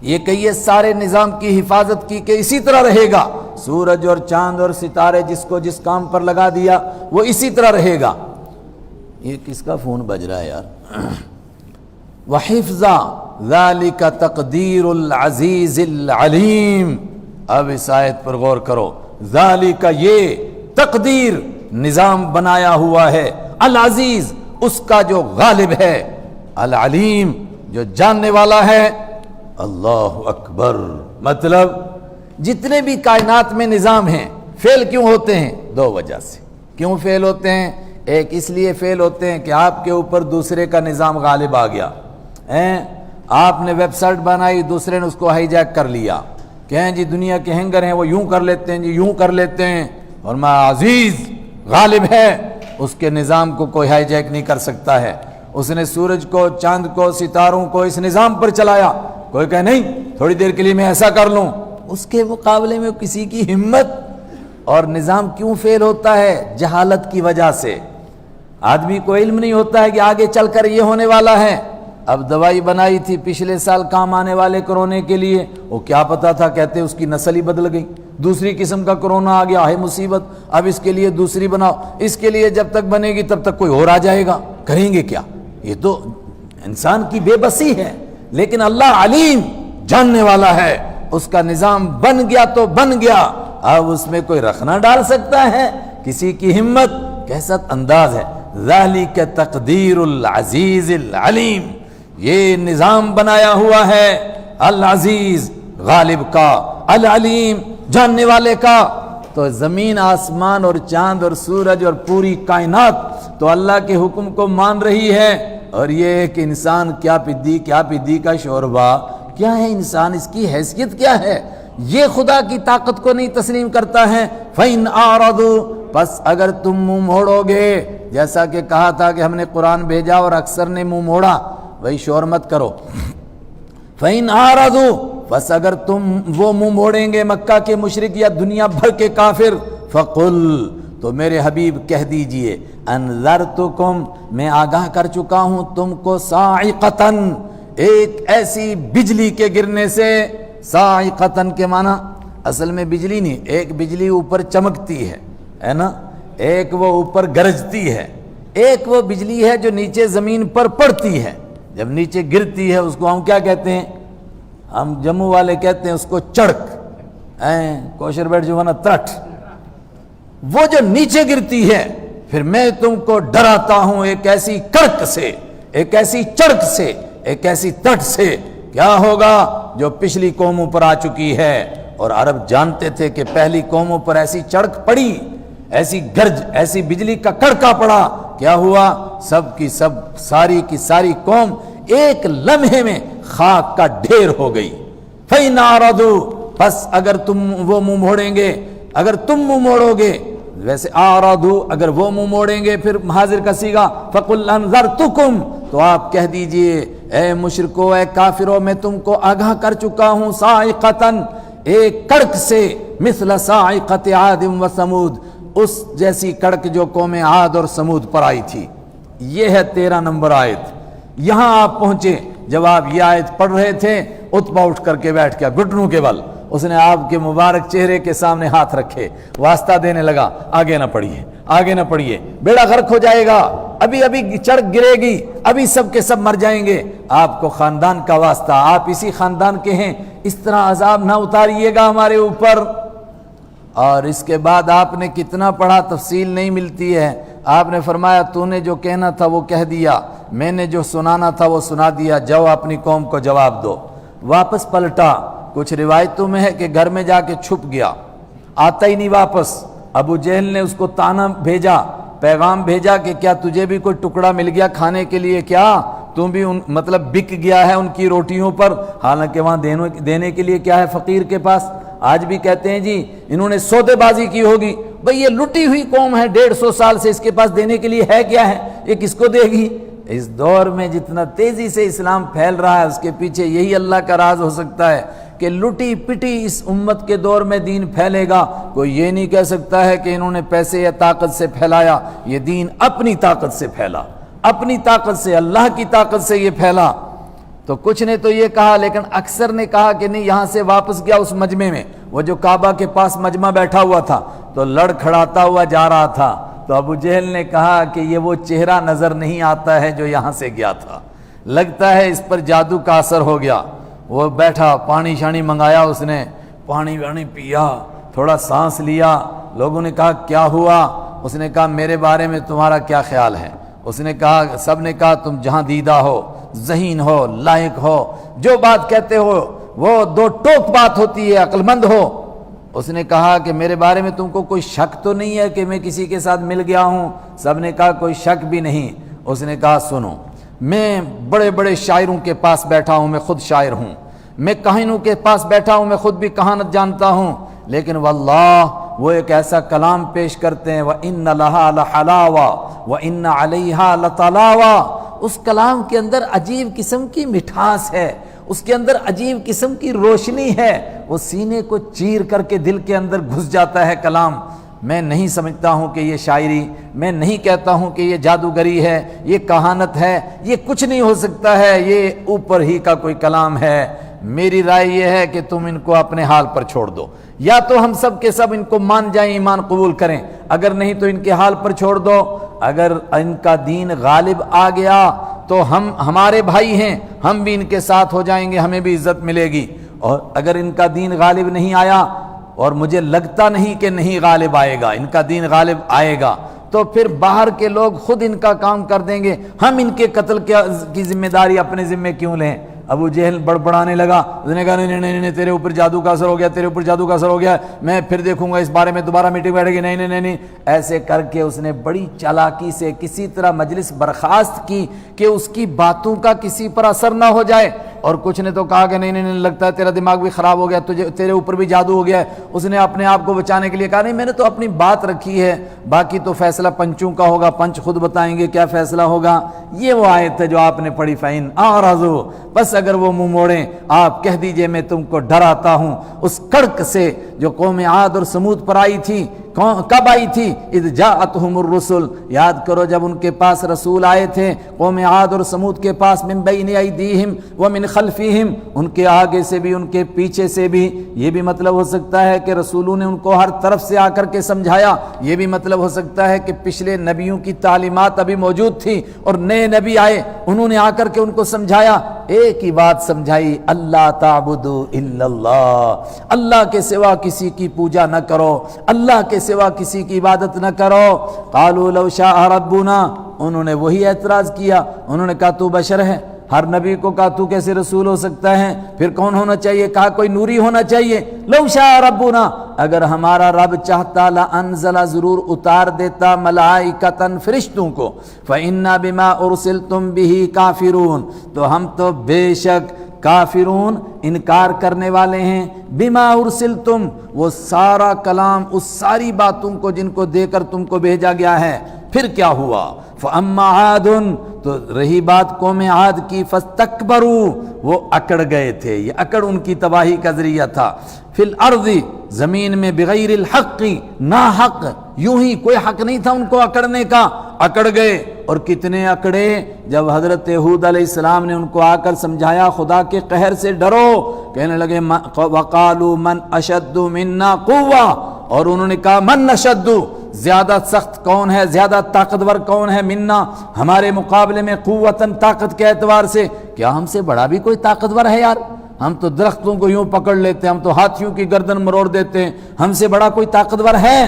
یہ کہیے سارے نظام کی حفاظت کی کہ اسی طرح رہے گا، سورج اور چاند اور ستارے جس کو جس کام پر لگا دیا وہ اسی طرح رہے گا۔ یہ کس کا فون بج رہا ہے یار؟ وَحِفْظًا ذَلِكَ تَقْدِيرُ الْعَزِيزِ الْعَلِيمِ۔ اب اس آیت پر غور کرو، ذَلِكَ یہ تقدیر نظام بنایا ہوا ہے، العزیز اس کا جو غالب ہے، العلیم جو جاننے والا ہے۔ اللہ اکبر۔ مطلب جتنے بھی کائنات میں نظام ہیں فیل کیوں ہوتے ہیں؟ دو وجہ سے۔ کیوں فیل ہوتے ہیں؟ ایک اس لیے فیل ہوتے ہیں کہ آپ کے اوپر دوسرے کا نظام غالب آ گیا، آپ نے ویب سائٹ بنائی، دوسرے نے اس کو ہائی جیک کر لیا، کہیں جی دنیا کے ہینگر ہیں وہ یوں کر لیتے ہیں جی یوں کر لیتے ہیں، اور میں عزیز غالب ہے، اس کے نظام کو کوئی ہائی جیک نہیں کر سکتا ہے۔ اس نے سورج کو، چاند کو، ستاروں کو اس نظام پر چلایا، کوئی کہے نہیں تھوڑی دیر کے لیے میں ایسا کر لوں، اس کے مقابلے میں کسی کی ہمت۔ اور نظام کیوں فیل ہوتا ہے؟ جہالت کی وجہ سے۔ آدمی کو علم نہیں ہوتا ہے کہ آگے چل کر یہ ہونے والا ہے۔ اب دوائی بنائی تھی پچھلے سال کام آنے والے کرونے کے لیے، وہ کیا پتا تھا، کہتے اس کی نسل ہی بدل گئی، دوسری قسم کا کرونا آ گیا، ہے مصیبت، اب اس کے لیے دوسری بناؤ، اس کے لیے جب تک بنے گی تب تک کوئی اور آ جائے گا، کریں گے کیا؟ یہ تو انسان کی بے بسی ہے۔ لیکن اللہ علیم جاننے والا ہے، اس کا نظام بن گیا تو بن گیا، اب اس میں کوئی رخ نہ ڈال سکتا ہے، کسی کی ہمت کیسا انداز ہے۔ ذالک تقدیر العزیز العلیم، یہ نظام بنایا ہوا ہے العزیز غالب کا، العلیم جاننے والے کا۔ تو زمین، آسمان اور چاند اور سورج اور پوری کائنات تو اللہ کے حکم کو مان رہی ہے، اور یہ ایک انسان کیا پدی کا شوربہ، کیا ہے انسان، اس کی حیثیت کیا ہے، یہ خدا کی طاقت کو نہیں تسلیم کرتا ہے۔ فَإِنْ أَعْرَضُوا، پس اگر تم منہ موڑو گے، جیسا کہ کہا تھا کہ ہم نے قرآن بھیجا اور اکثر نے منہ موڑا، وہی شور مت کرو۔ فَإِنْ أَعْرَضُوا، پس اگر تم وہ منہ موڑیں گے مکہ کے مشرک یا دنیا بھر کے کافر، فَقُلْ، تو میرے حبیب کہہ دیجئے، انذرتکم، میں آگاہ کر چکا ہوں تم کو، صاعقۃ، ایک ایسی بجلی کے گرنے سے۔ صاعقۃ کے معنی اصل میں بجلی نہیں، ایک بجلی اوپر چمکتی ہے نا، ایک وہ اوپر گرجتی ہے، ایک وہ بجلی ہے جو نیچے زمین پر پڑتی ہے، جب نیچے گرتی ہے اس کو ہم کیا کہتے ہیں؟ ہم جموں والے کہتے ہیں اس کو چڑک، کوشر بیٹھ جو نا ترٹ، وہ جو نیچے گرتی ہے، پھر میں تم کو ڈراتا ہوں ایک ایسی کڑک سے، ایک ایسی چڑک سے، ایک ایسی تٹ سے، کیا ہوگا جو پچھلی قوموں پر آ چکی ہے۔ اور عرب جانتے تھے کہ پہلی قوموں پر ایسی چڑک پڑی، ایسی گرج، ایسی بجلی کا کڑکا پڑا، کیا ہوا؟ سب کی سب، ساری کی ساری قوم ایک لمحے میں خاک کا ڈھیر ہو گئی۔ فَإِنْ أَعْرَضُوا، پس اگر تم وہ منہ موڑیں گے، اگر تم منہ موڑو گے، ویسے اعرضوا اگر وہ منہ موڑیں گے پھر حاضر کا صیغہ، فَقُلْ أَنذَرْتُكُمْ، تو آپ کہہ دیجئے اے مشرکو، اے کافرو، میں تم کو آگاہ کر چکا ہوں، صاعقۃ، ایک کڑک سے، مثل صاعقۃ عاد و ثمود، اس جیسی کڑک جو قوم عاد اور سمود پر آئی تھی۔ یہ ہے 13 نمبر آیت۔ یہاں آپ پہنچے، جب آپ یہ آیت پڑھ رہے تھے، اتبا اٹھ کر کے بیٹھ گیا گھٹنوں کے بل، اس نے آپ کے مبارک چہرے کے سامنے ہاتھ رکھے، واسطہ دینے لگا، آگے نہ پڑھیے، آگے نہ پڑھیے، بیڑا غرق ہو جائے گا، ابھی چڑک گرے گی، ابھی سب کے سب مر جائیں گے، آپ کو خاندان کا واسطہ، آپ اسی خاندان کے ہیں، اس طرح عذاب نہ اتاریے گا ہمارے اوپر۔ اور اس کے بعد آپ نے کتنا پڑھا، تفصیل نہیں ملتی ہے، آپ نے فرمایا تو نے جو کہنا تھا وہ کہہ دیا، میں نے جو سنانا تھا وہ سنا دیا، جاؤ اپنی قوم کو جواب دو۔ واپس پلٹا، کچھ روایتوں میں ہے کہ گھر میں جا کے چھپ گیا، آتا ہی نہیں واپس۔ ابو جہل نے اس کو تانا بھیجا، پیغام بھیجا کہ کیا تجھے بھی کوئی ٹکڑا مل گیا کھانے کے لیے، کیا تم بھی مطلب بک گیا ہے ان کی روٹیوں پر، حالانکہ وہاں دینے کے لیے کیا ہے فقیر کے پاس۔ آج بھی کہتے ہیں جی انہوں نے سودے بازی کی ہوگی، بھئی یہ لٹی ہوئی قوم ہے 150 سال سے، اس کے پاس دینے کے لیے ہے کیا ہے، یہ کس کو دے گی؟ اس دور میں جتنا تیزی سے اسلام پھیل رہا ہے اس کے پیچھے یہی اللہ کا راز ہو سکتا ہے کہ لٹی پٹی اس امت کے دور میں دین پھیلے گا، کوئی یہ نہیں کہہ سکتا ہے کہ انہوں نے پیسے یا طاقت سے پھیلایا، یہ دین اپنی طاقت سے پھیلا، اپنی طاقت سے، اللہ کی طاقت سے یہ پھیلا۔ تو کچھ نے تو یہ کہا، لیکن اکثر نے کہا کہ نہیں، یہاں سے واپس گیا اس مجمع میں، وہ جو کعبہ کے پاس مجمع بیٹھا ہوا تھا تو لڑ کھڑاتا ہوا جا رہا تھا، تو ابو جہل نے کہا کہ یہ وہ چہرہ نظر نہیں آتا ہے جو یہاں سے گیا تھا، لگتا ہے اس پر جادو کا اثر ہو گیا۔ وہ بیٹھا، پانی شانی منگایا، اس نے پانی وانی پیا، تھوڑا سانس لیا، لوگوں نے کہا کیا ہوا؟ اس نے کہا میرے بارے میں تمہارا کیا خیال ہے؟ اس نے کہا، سب نے کہا تم جہاں دیدہ ہو، ذہین ہو، لائق ہو، جو بات کہتے ہو وہ دو ٹوک بات ہوتی ہے، عقل مند ہو۔ اس نے کہا کہ میرے بارے میں تم کو کوئی شک تو نہیں ہے کہ میں کسی کے ساتھ مل گیا ہوں؟ سب نے کہا کوئی شک بھی نہیں۔ اس نے کہا سنو، میں بڑے بڑے شاعروں کے پاس بیٹھا ہوں، میں خود شاعر ہوں، میں کہانوں کے پاس بیٹھا ہوں، میں خود بھی کہانت جانتا ہوں، لیکن واللہ وہ ایک ایسا کلام پیش کرتے ہیں، وَإِنَّ لَهَا لَحَلَاوَةً وَإِنَّ عَلَيْهَا لَطَلَاوَةً، اس کلام کے اندر عجیب قسم کی مٹھاس ہے، اس کے اندر عجیب قسم کی روشنی ہے، وہ سینے کو چیر کر کے دل کے اندر گھس جاتا ہے کلام۔ میں نہیں سمجھتا ہوں کہ یہ شاعری، میں نہیں کہتا ہوں کہ یہ جادوگری ہے، یہ کہانت ہے، یہ کچھ نہیں ہو سکتا ہے، یہ اوپر ہی کا کوئی کلام ہے۔ میری رائے یہ ہے کہ تم ان کو اپنے حال پر چھوڑ دو، یا تو ہم سب کے سب ان کو مان جائیں، ایمان قبول کریں، اگر نہیں تو ان کے حال پر چھوڑ دو۔ اگر ان کا دین غالب آ گیا تو ہم ہمارے بھائی ہیں، ہم بھی ان کے ساتھ ہو جائیں گے، ہمیں بھی عزت ملے گی، اور اگر ان کا دین غالب نہیں آیا، اور مجھے لگتا نہیں کہ نہیں غالب آئے گا، ان کا دین غالب آئے گا، تو پھر باہر کے لوگ خود ان کا کام کر دیں گے، ہم ان کے قتل کی ذمہ داری اپنے ذمہ کیوں لیں؟ ابو جہل بڑبڑانے لگا، اس نے کہا نہیں نہیں نہیں، تیرے اوپر جادو کا اثر ہو گیا، تیرے اوپر جادو کا اثر ہو گیا، میں پھر دیکھوں گا اس بارے میں، دوبارہ میٹنگ بیٹھے گی، نہیں نہیں نہیں نہیں۔ ایسے کر کے اس نے بڑی چالاکی سے کسی طرح مجلس برخاست کی کہ اس کی باتوں کا کسی پر اثر نہ ہو جائے، اور کچھ نے تو کہا کہ نہیں نہیں نہیں، لگتا ہے تیرا دماغ بھی خراب ہو گیا، تیرے اوپر بھی جادو ہو گیا ہے۔ اس نے اپنے آپ کو بچانے کے لیے کہا نہیں، میں نے تو اپنی بات رکھی ہے، باقی تو فیصلہ پنچوں کا ہوگا، پنچ خود بتائیں گے کیا فیصلہ ہوگا۔ یہ وہ آیت ہے جو آپ نے پڑھی، فَإِنْ أَعْرَضُوا، بس اگر وہ منہ موڑیں، آپ کہہ دیجئے میں تم کو ڈراتا ہوں اس کڑک سے جو قوم عاد اور سمود پر آئی تھی۔ کب آئی تھی؟ اذ جاءتهم الرسل، یاد کرو جب ان کے پاس رسول آئے تھے، قوم عاد اور سمود کے پاس، من بین ایدیہم ومن خلفہم، ان کے آگے سے بھی ان کے پیچھے سے بھی۔ یہ بھی مطلب ہو سکتا ہے کہ رسولوں نے ان کو ہر طرف سے آ کر کے سمجھایا، یہ بھی مطلب ہو سکتا ہے کہ پچھلے نبیوں کی تعلیمات ابھی موجود تھی اور نئے نبی آئے، انہوں نے آ کر کے ان کو سمجھایا، ایک ہی بات سمجھائی، اللہ تعبدوا الا اللہ، اللہ کے سوا کسی کی پوجا نہ کرو، اللہ کے سوا کسی کی عبادت نہ کرو۔ قالوا لو شاء ربنا، انہوں نے وہی اعتراض کیا، انہوں نے کہا تو بشر ہے، ہر نبی کو کہا تو کیسے رسول ہو سکتا ہے، پھر کون ہونا چاہیے؟ کہا کوئی نوری ہونا چاہیے۔ لو شاء ربنا، اگر ہمارا رب چاہتا لانزل، ضرور اتار دیتا ملائکۃ، فرشتوں کو، فإنا بما ارسلتم به کافرون، تو ہم تو بے شک کافرون، انکار کرنے والے ہیں، بما ارسلتم، وہ سارا کلام، اس ساری باتوں کو جن کو دے کر تم کو بھیجا گیا ہے۔ پھر کیا ہوا؟ فاما عاد، تو رہی بات قوم عاد کی، فاستکبروا، وہ اکڑ گئے تھے، یہ اکڑ ان کی تباہی کا ذریعہ تھا، فی الارض، زمین میں، بغیر الحق، نا حق، یوں ہی کوئی حق نہیں تھا ان کو اکڑنے کا، اکڑ گئے۔ اور کتنے اکڑے؟ جب حضرت ہود علیہ السلام نے ان کو آ کر سمجھایا خدا کے قہر سے ڈرو، کہنے لگے وقالوا من اشد منا قوہ، اور انہوں نے کہا من اشد، زیادہ سخت کون ہے، زیادہ طاقتور کون ہے، منا، ہمارے مقابلے میں، قوتاً، طاقت کے اعتبار سے، کیا ہم سے بڑا بھی کوئی طاقتور ہے یار؟ ہم تو درختوں کو یوں پکڑ لیتے ہیں، ہم تو ہاتھیوں کی گردن مروڑ دیتے ہیں، ہم سے بڑا کوئی طاقتور ہے؟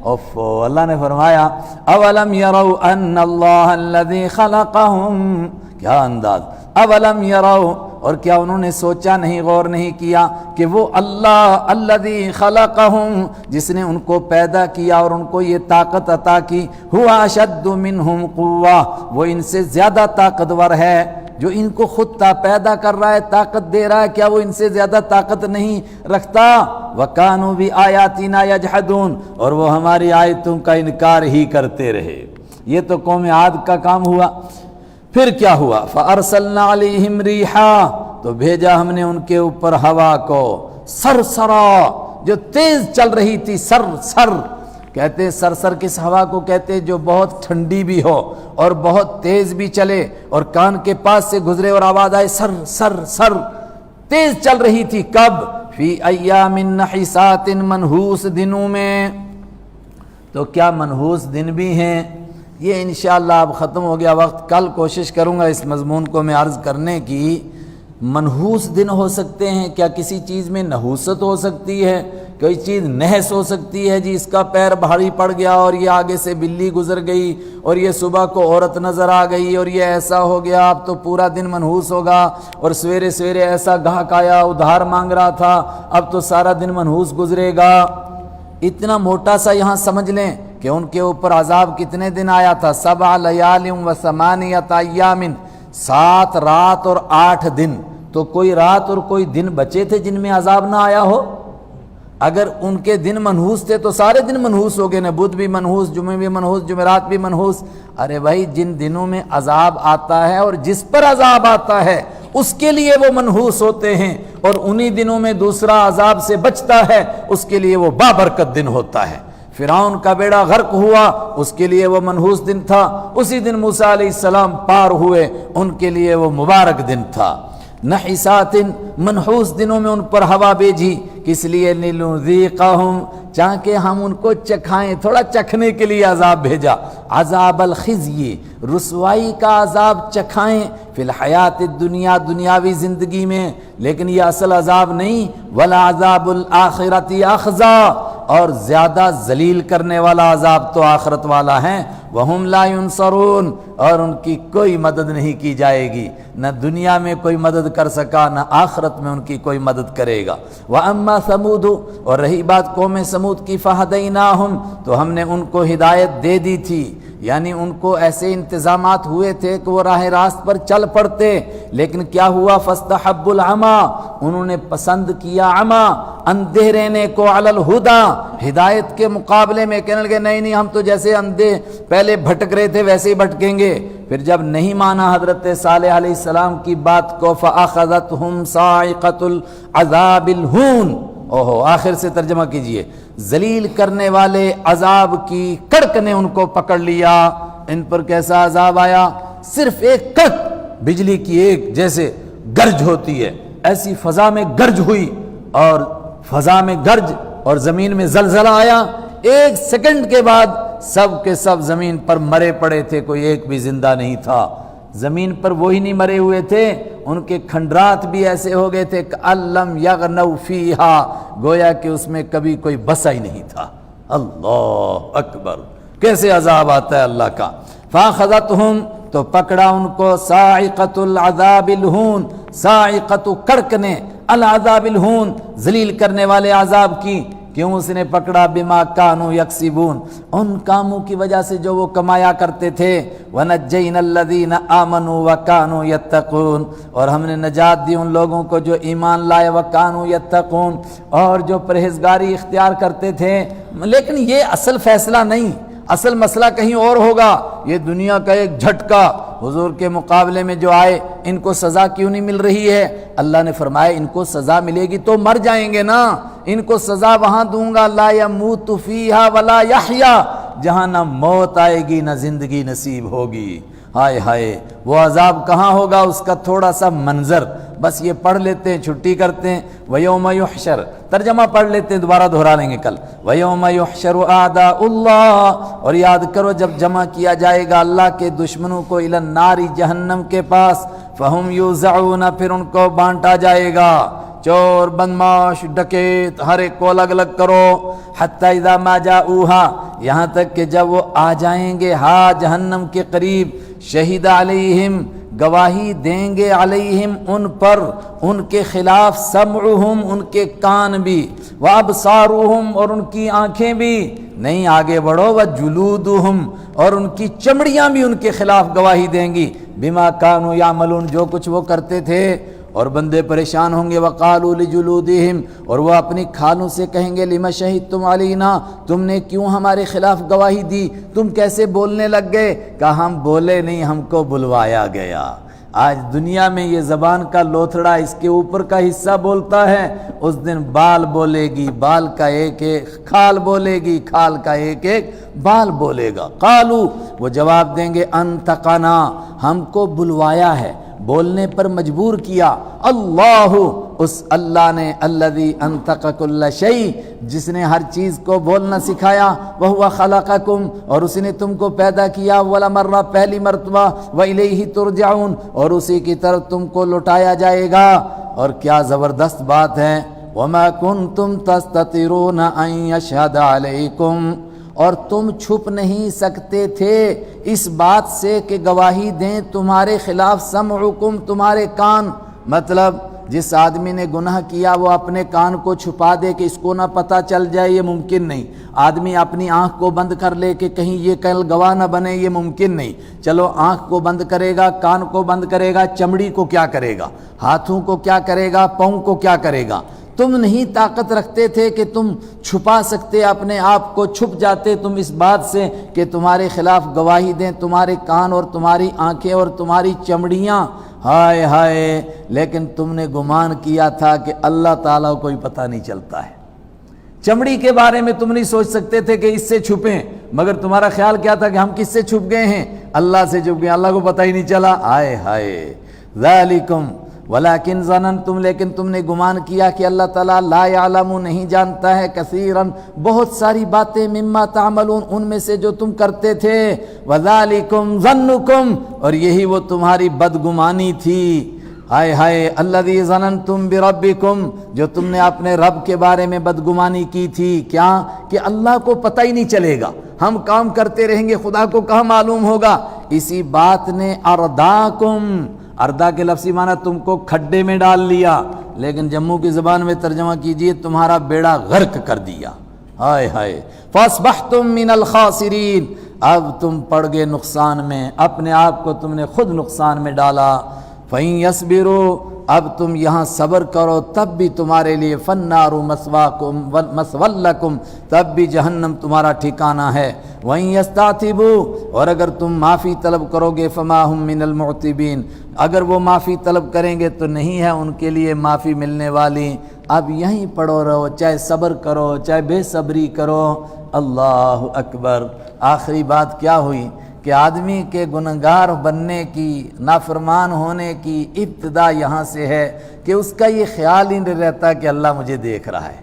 اللہ نے فرمایا اولم یروا ان اللہ الذی خلقہم، کیا انداز، اولم یروا، اور کیا انہوں نے سوچا نہیں، غور نہیں کیا کہ وہ اللہ الذی خلقہم، جس نے ان کو پیدا کیا اور ان کو یہ طاقت عطا کی، ہوا اشد منہم قوہ، وہ ان سے زیادہ طاقتور ہے، جو ان کو خود پیدا کر رہا ہے، طاقت دے رہا ہے، کیا وہ ان سے زیادہ طاقت نہیں رکھتا؟ وَكَانُوا بِآيَاتِنَا يَجْحَدُونَ، اور وہ ہماری آیتوں کا انکار ہی کرتے رہے۔ یہ تو قوم عاد کا کام ہوا۔ پھر کیا ہوا؟ فَأَرْسَلْنَا عَلَيْهِمْ رِيحًا، تو بھیجا ہم نے ان کے اوپر ہوا کو سرسرا جو تیز چل رہی تھی، سر سر کہتے سرسر کس ہوا کو کہتے جو بہت ٹھنڈی بھی ہو اور بہت تیز بھی چلے اور کان کے پاس سے گزرے اور آواز آئے سر سر سر، تیز چل رہی تھی۔ کب؟ فی ایام نحسات، منحوس دنوں میں۔ تو کیا منحوس دن بھی ہیں؟ یہ انشاءاللہ اب ختم ہو گیا وقت، کل کوشش کروں گا اس مضمون کو میں عرض کرنے کی۔ منحوس دن ہو سکتے ہیں، کیا کسی چیز میں نحوست ہو سکتی ہے؟ کوئی چیز نحس ہو سکتی ہے جی، اس کا پیر بھاری پڑ گیا اور یہ آگے سے بلی گزر گئی اور یہ صبح کو عورت نظر آ گئی اور یہ ایسا ہو گیا، اب تو پورا دن منحوس ہوگا۔ اور سویرے سویرے ایسا گاہک آیا ادھار مانگ رہا تھا، اب تو سارا دن منحوس گزرے گا۔ اتنا موٹا سا یہاں سمجھ لیں کہ ان کے اوپر عذاب کتنے دن آیا تھا، 7 لیال و 8 ایام، 7 رات اور 8 دن۔ تو کوئی رات اور کوئی دن بچے تھے جن میں عذاب نہ آیا ہو؟ اگر ان کے دن منحوس تھے تو سارے دن منحوس ہو گئے نا، بدھ بھی منحوس، جمعہ بھی منحوس، جمعرات بھی منحوس۔ ارے بھائی جن دنوں میں عذاب آتا ہے اور جس پر عذاب آتا ہے اس کے لیے وہ منحوس ہوتے ہیں، اور انہی دنوں میں دوسرا عذاب سے بچتا ہے اس کے لیے وہ بابرکت دن ہوتا ہے۔ فرعون کا بیڑا غرق ہوا، اس کے لیے وہ منحوس دن تھا، اسی دن موسیٰ علیہ السلام پار ہوئے، ان کے لیے وہ مبارک دن تھا۔ نحسات، منحوس دنوں میں ان پر ہوا بھیجی، کس لیے؟ لنذیقہم، چاہے ہم ان کو چکھائیں، تھوڑا چکھنے کے لیے عذاب بھیجا۔ عذاب الخزی، رسوائی کا عذاب چکھائیں، فی الحیات الدنیا، دنیاوی زندگی میں، لیکن یہ اصل عذاب نہیں۔ ولا عذاب الآخرۃ اخزی، اور زیادہ ذلیل کرنے والا عذاب تو آخرت والا ہے۔ وہم لا ینصرون، اور ان کی کوئی مدد نہیں کی جائے گی، نہ دنیا میں کوئی مدد کر سکا نہ آخرت میں ان کی کوئی مدد کرے گا۔ وَأَمَّا ثَمُودُ، اور رہی بات قوم سمود کی، فَهَدَيْنَاهُمْ، تو ہم نے ان کو ہدایت دے دی تھی، یعنی ان کو ایسے انتظامات ہوئے تھے کہ وہ راہ راست پر چل پڑتے، لیکن کیا ہوا؟ فَاسْتَحَبُّوا الْعَمَى، انہوں نے پسند کیا عمى، اندھے رہنے کو، علی الہدیٰ، ہدایت کے مقابلے میں۔ کہنے لگے نہیں نہیں، ہم تو جیسے اندھے پہلے بھٹک رہے تھے ویسے ہی بھٹکیں گے۔ پھر جب نہیں مانا حضرت صالح علیہ السلام کی بات کو، فَأَخَذَتْهُمْ صَاعِقَةُ الْعَذَابِ الْهُونِ، اوہو آخر سے ترجمہ کیجئے، ذلیل کرنے والے عذاب کی کڑک نے ان کو پکڑ لیا۔ ان پر کیسا عذاب آیا؟ صرف ایک کڑک، بجلی کی ایک جیسے گرج ہوتی ہے، ایسی فضا میں گرج ہوئی، اور فضا میں گرج اور زمین میں زلزلہ آیا، ایک سیکنڈ کے بعد سب کے سب زمین پر مرے پڑے تھے، کوئی ایک بھی زندہ نہیں تھا۔ زمین پر وہی نہیں مرے ہوئے تھے، ان کے کھنڈرات بھی ایسے ہو گئے تھے کہ الم یغنوا فیہا، گویا کہ اس میں کبھی کوئی بسا ہی نہیں تھا۔ اللہ اکبر، کیسے عذاب آتا ہے اللہ کا۔ فاخذتہم، تو پکڑا ان کو، صاعقۃ العذاب الہون، صاعقۃ کڑک نے، العذاب الہون، ذلیل کرنے والے عذاب کی۔ کیوں اس نے پکڑا؟ بما کانوا یکسبون، ان کاموں کی وجہ سے جو وہ کمایا کرتے تھے۔ ونجینا الذین آمنوا وکانوا یتقون، اور ہم نے نجات دی ان لوگوں کو جو ایمان لائے، وکانوا یتقون، اور جو پرہیزگاری اختیار کرتے تھے۔ لیکن یہ اصل فیصلہ نہیں، اصل مسئلہ کہیں اور ہوگا۔ یہ دنیا کا ایک جھٹکا حضور کے مقابلے میں جو آئے، ان کو سزا کیوں نہیں مل رہی ہے؟ اللہ نے فرمایا ان کو سزا ملے گی تو مر جائیں گے نا، ان کو سزا وہاں دوں گا، لا یموت فیہا ولا یحیا، جہاں نہ موت آئے گی نہ زندگی نصیب ہوگی۔ ہائے ہائے، وہ عذاب کہاں ہوگا؟ اس کا تھوڑا سا منظر بس یہ پڑھ لیتے ہیں، چھٹی کرتے ہیں۔ وَيَوْمَ يُحْشَرُ، ترجمہ پڑھ لیتے ہیں، دوبارہ دہرا لیں گے کل۔ وَيَوْمَ يُحْشَرُ أَعْدَاءُ اللَّهِ، اور یاد کرو جب جمع کیا جائے گا اللہ کے دشمنوں کو، إِلَى النَّارِ، جہنم کے پاس، فَهُمْ يُوزَعُونَ، پھر ان کو بانٹا جائے گا، چور، بدماش، ڈکیت، ہر ایک کو الگ الگ کرو۔ حَتَّى إِذَا مَا جَاءُوهَا، یہاں تک کہ جب وہ آ جائیں گے ہاں جہنم کے قریب، شہید علیہم، گواہی دیں گے، علیہم ان پر، ان کے خلاف، سمعہم، ان کے کان بھی، وابصارہم، اور ان کی آنکھیں بھی، نہیں آگے بڑھو، وجلودہم، اور ان کی چمڑیاں بھی ان کے خلاف گواہی دیں گی، بما کانوا یعملون، جو کچھ وہ کرتے تھے۔ اور بندے پریشان ہوں گے، وقالوا لجلودہم، اور وہ اپنی کھالوں سے کہیں گے، لما شہدتم علینا، تم نے کیوں ہمارے خلاف گواہی دی؟ تم کیسے بولنے لگ گئے؟ کہا ہم بولے نہیں، ہم کو بلوایا گیا۔ آج دنیا میں یہ زبان کا لوتھڑا اس کے اوپر کا حصہ بولتا ہے، اس دن بال بولے گی، بال کا ایک ایک، کھال بولے گی، کھال کا ایک ایک بال بولے گا۔ قالو، وہ جواب دیں گے انطقنا، ہم کو بلوایا ہے، بولنے پر مجبور کیا، اللہ، اس اللہ نے، الذی انطق کل شیء، جس نے ہر چیز کو بولنا سکھایا، وہو خلقکم، اور اسی نے تم کو پیدا کیا، اول مرہ، پہلی مرتبہ، والیہ ترجعون، اور اسی کی طرف تم کو لوٹایا جائے گا۔ اور کیا زبردست بات ہے، وما کنتم تستترون ان یشہد علیکم، اور تم چھپ نہیں سکتے تھے اس بات سے کہ گواہی دیں تمہارے خلاف، سمعکم، تمہارے کان، مطلب جس آدمی نے گناہ کیا وہ اپنے کان کو چھپا دے کہ اس کو نہ پتہ چل جائے، یہ ممکن نہیں۔ آدمی اپنی آنکھ کو بند کر لے کہ کہیں یہ کل گواہ نہ بنے، یہ ممکن نہیں۔ چلو آنکھ کو بند کرے گا، کان کو بند کرے گا، چمڑی کو کیا کرے گا، ہاتھوں کو کیا کرے گا، پاؤں کو کیا کرے گا؟ تم نہیں طاقت رکھتے تھے کہ تم چھپا سکتے اپنے آپ کو، چھپ جاتے تم اس بات سے کہ تمہارے خلاف گواہی دیں تمہارے کان اور تمہاری آنکھیں اور تمہاری چمڑیاں، ہائے ہائے، لیکن تم نے گمان کیا تھا کہ اللہ تعالیٰ کو کوئی پتہ نہیں چلتا ہے۔ چمڑی کے بارے میں تم نہیں سوچ سکتے تھے کہ اس سے چھپیں، مگر تمہارا خیال کیا تھا کہ ہم کس سے چھپ گئے ہیں؟ اللہ سے چھپ گئے، اللہ کو پتہ ہی نہیں چلا، ہائے ہائے۔ ذالکم ولیکن ظننتم، لیکن تم نے گمان کیا کہ اللہ تعالیٰ لا یعلم، نہیں جانتا ہے، کثیرا، بہت ساری باتیں، مما تعملون، ان میں سے جو تم کرتے تھے، وذالکم ظنکم، اور یہی وہ تمہاری بدگمانی تھی، ہائے ہائے، الذی ظننتم بربکم، جو تم نے اپنے رب کے بارے میں بدگمانی کی تھی، کیا کہ اللہ کو پتہ ہی نہیں چلے گا، ہم کام کرتے رہیں گے، خدا کو کہاں معلوم ہوگا۔ اسی بات نے ارداکم، اردا کے لفظی معنی تم کو کھڈے میں ڈال لیا، لیکن جموں کی زبان میں ترجمہ کیجئے تمہارا بیڑا غرق کر دیا، ہائے ہائے۔ فاصبحتم من الخاسرین، اب تم پڑ گئے نقصان میں، اپنے آپ کو تم نے خود نقصان میں ڈالا۔ فَإِن يَصْبِرُوا، اب تم یہاں صبر کرو تب بھی تمہارے لیے، فَالنَّارُ مَثْوًى لَكُمْ، تب بھی جہنم تمہارا ٹھکانہ ہے۔ وَإِن يَسْتَعْتِبُوا، اور اگر تم معافی طلب کرو گے، فَمَا هُم مِّنَ الْمُعْتِبِينَ، اگر وہ معافی طلب کریں گے تو نہیں ہے ان کے لیے معافی ملنے والی۔ اب یہیں پڑو رہو، چاہے صبر کرو چاہے بے صبری کرو۔ اللہ اکبر۔ آخری بات کیا ہوئی کہ آدمی کے گنہگار بننے کی، نافرمان ہونے کی ابتدا یہاں سے ہے کہ اس کا یہ خیال ہی نہیں رہتا کہ اللہ مجھے دیکھ رہا ہے۔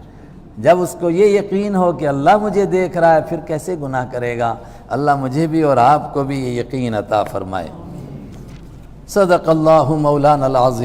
جب اس کو یہ یقین ہو کہ اللہ مجھے دیکھ رہا ہے، پھر کیسے گناہ کرے گا؟ اللہ مجھے بھی اور آپ کو بھی یہ یقین عطا فرمائے۔ صدق اللہ مولانا العظیم۔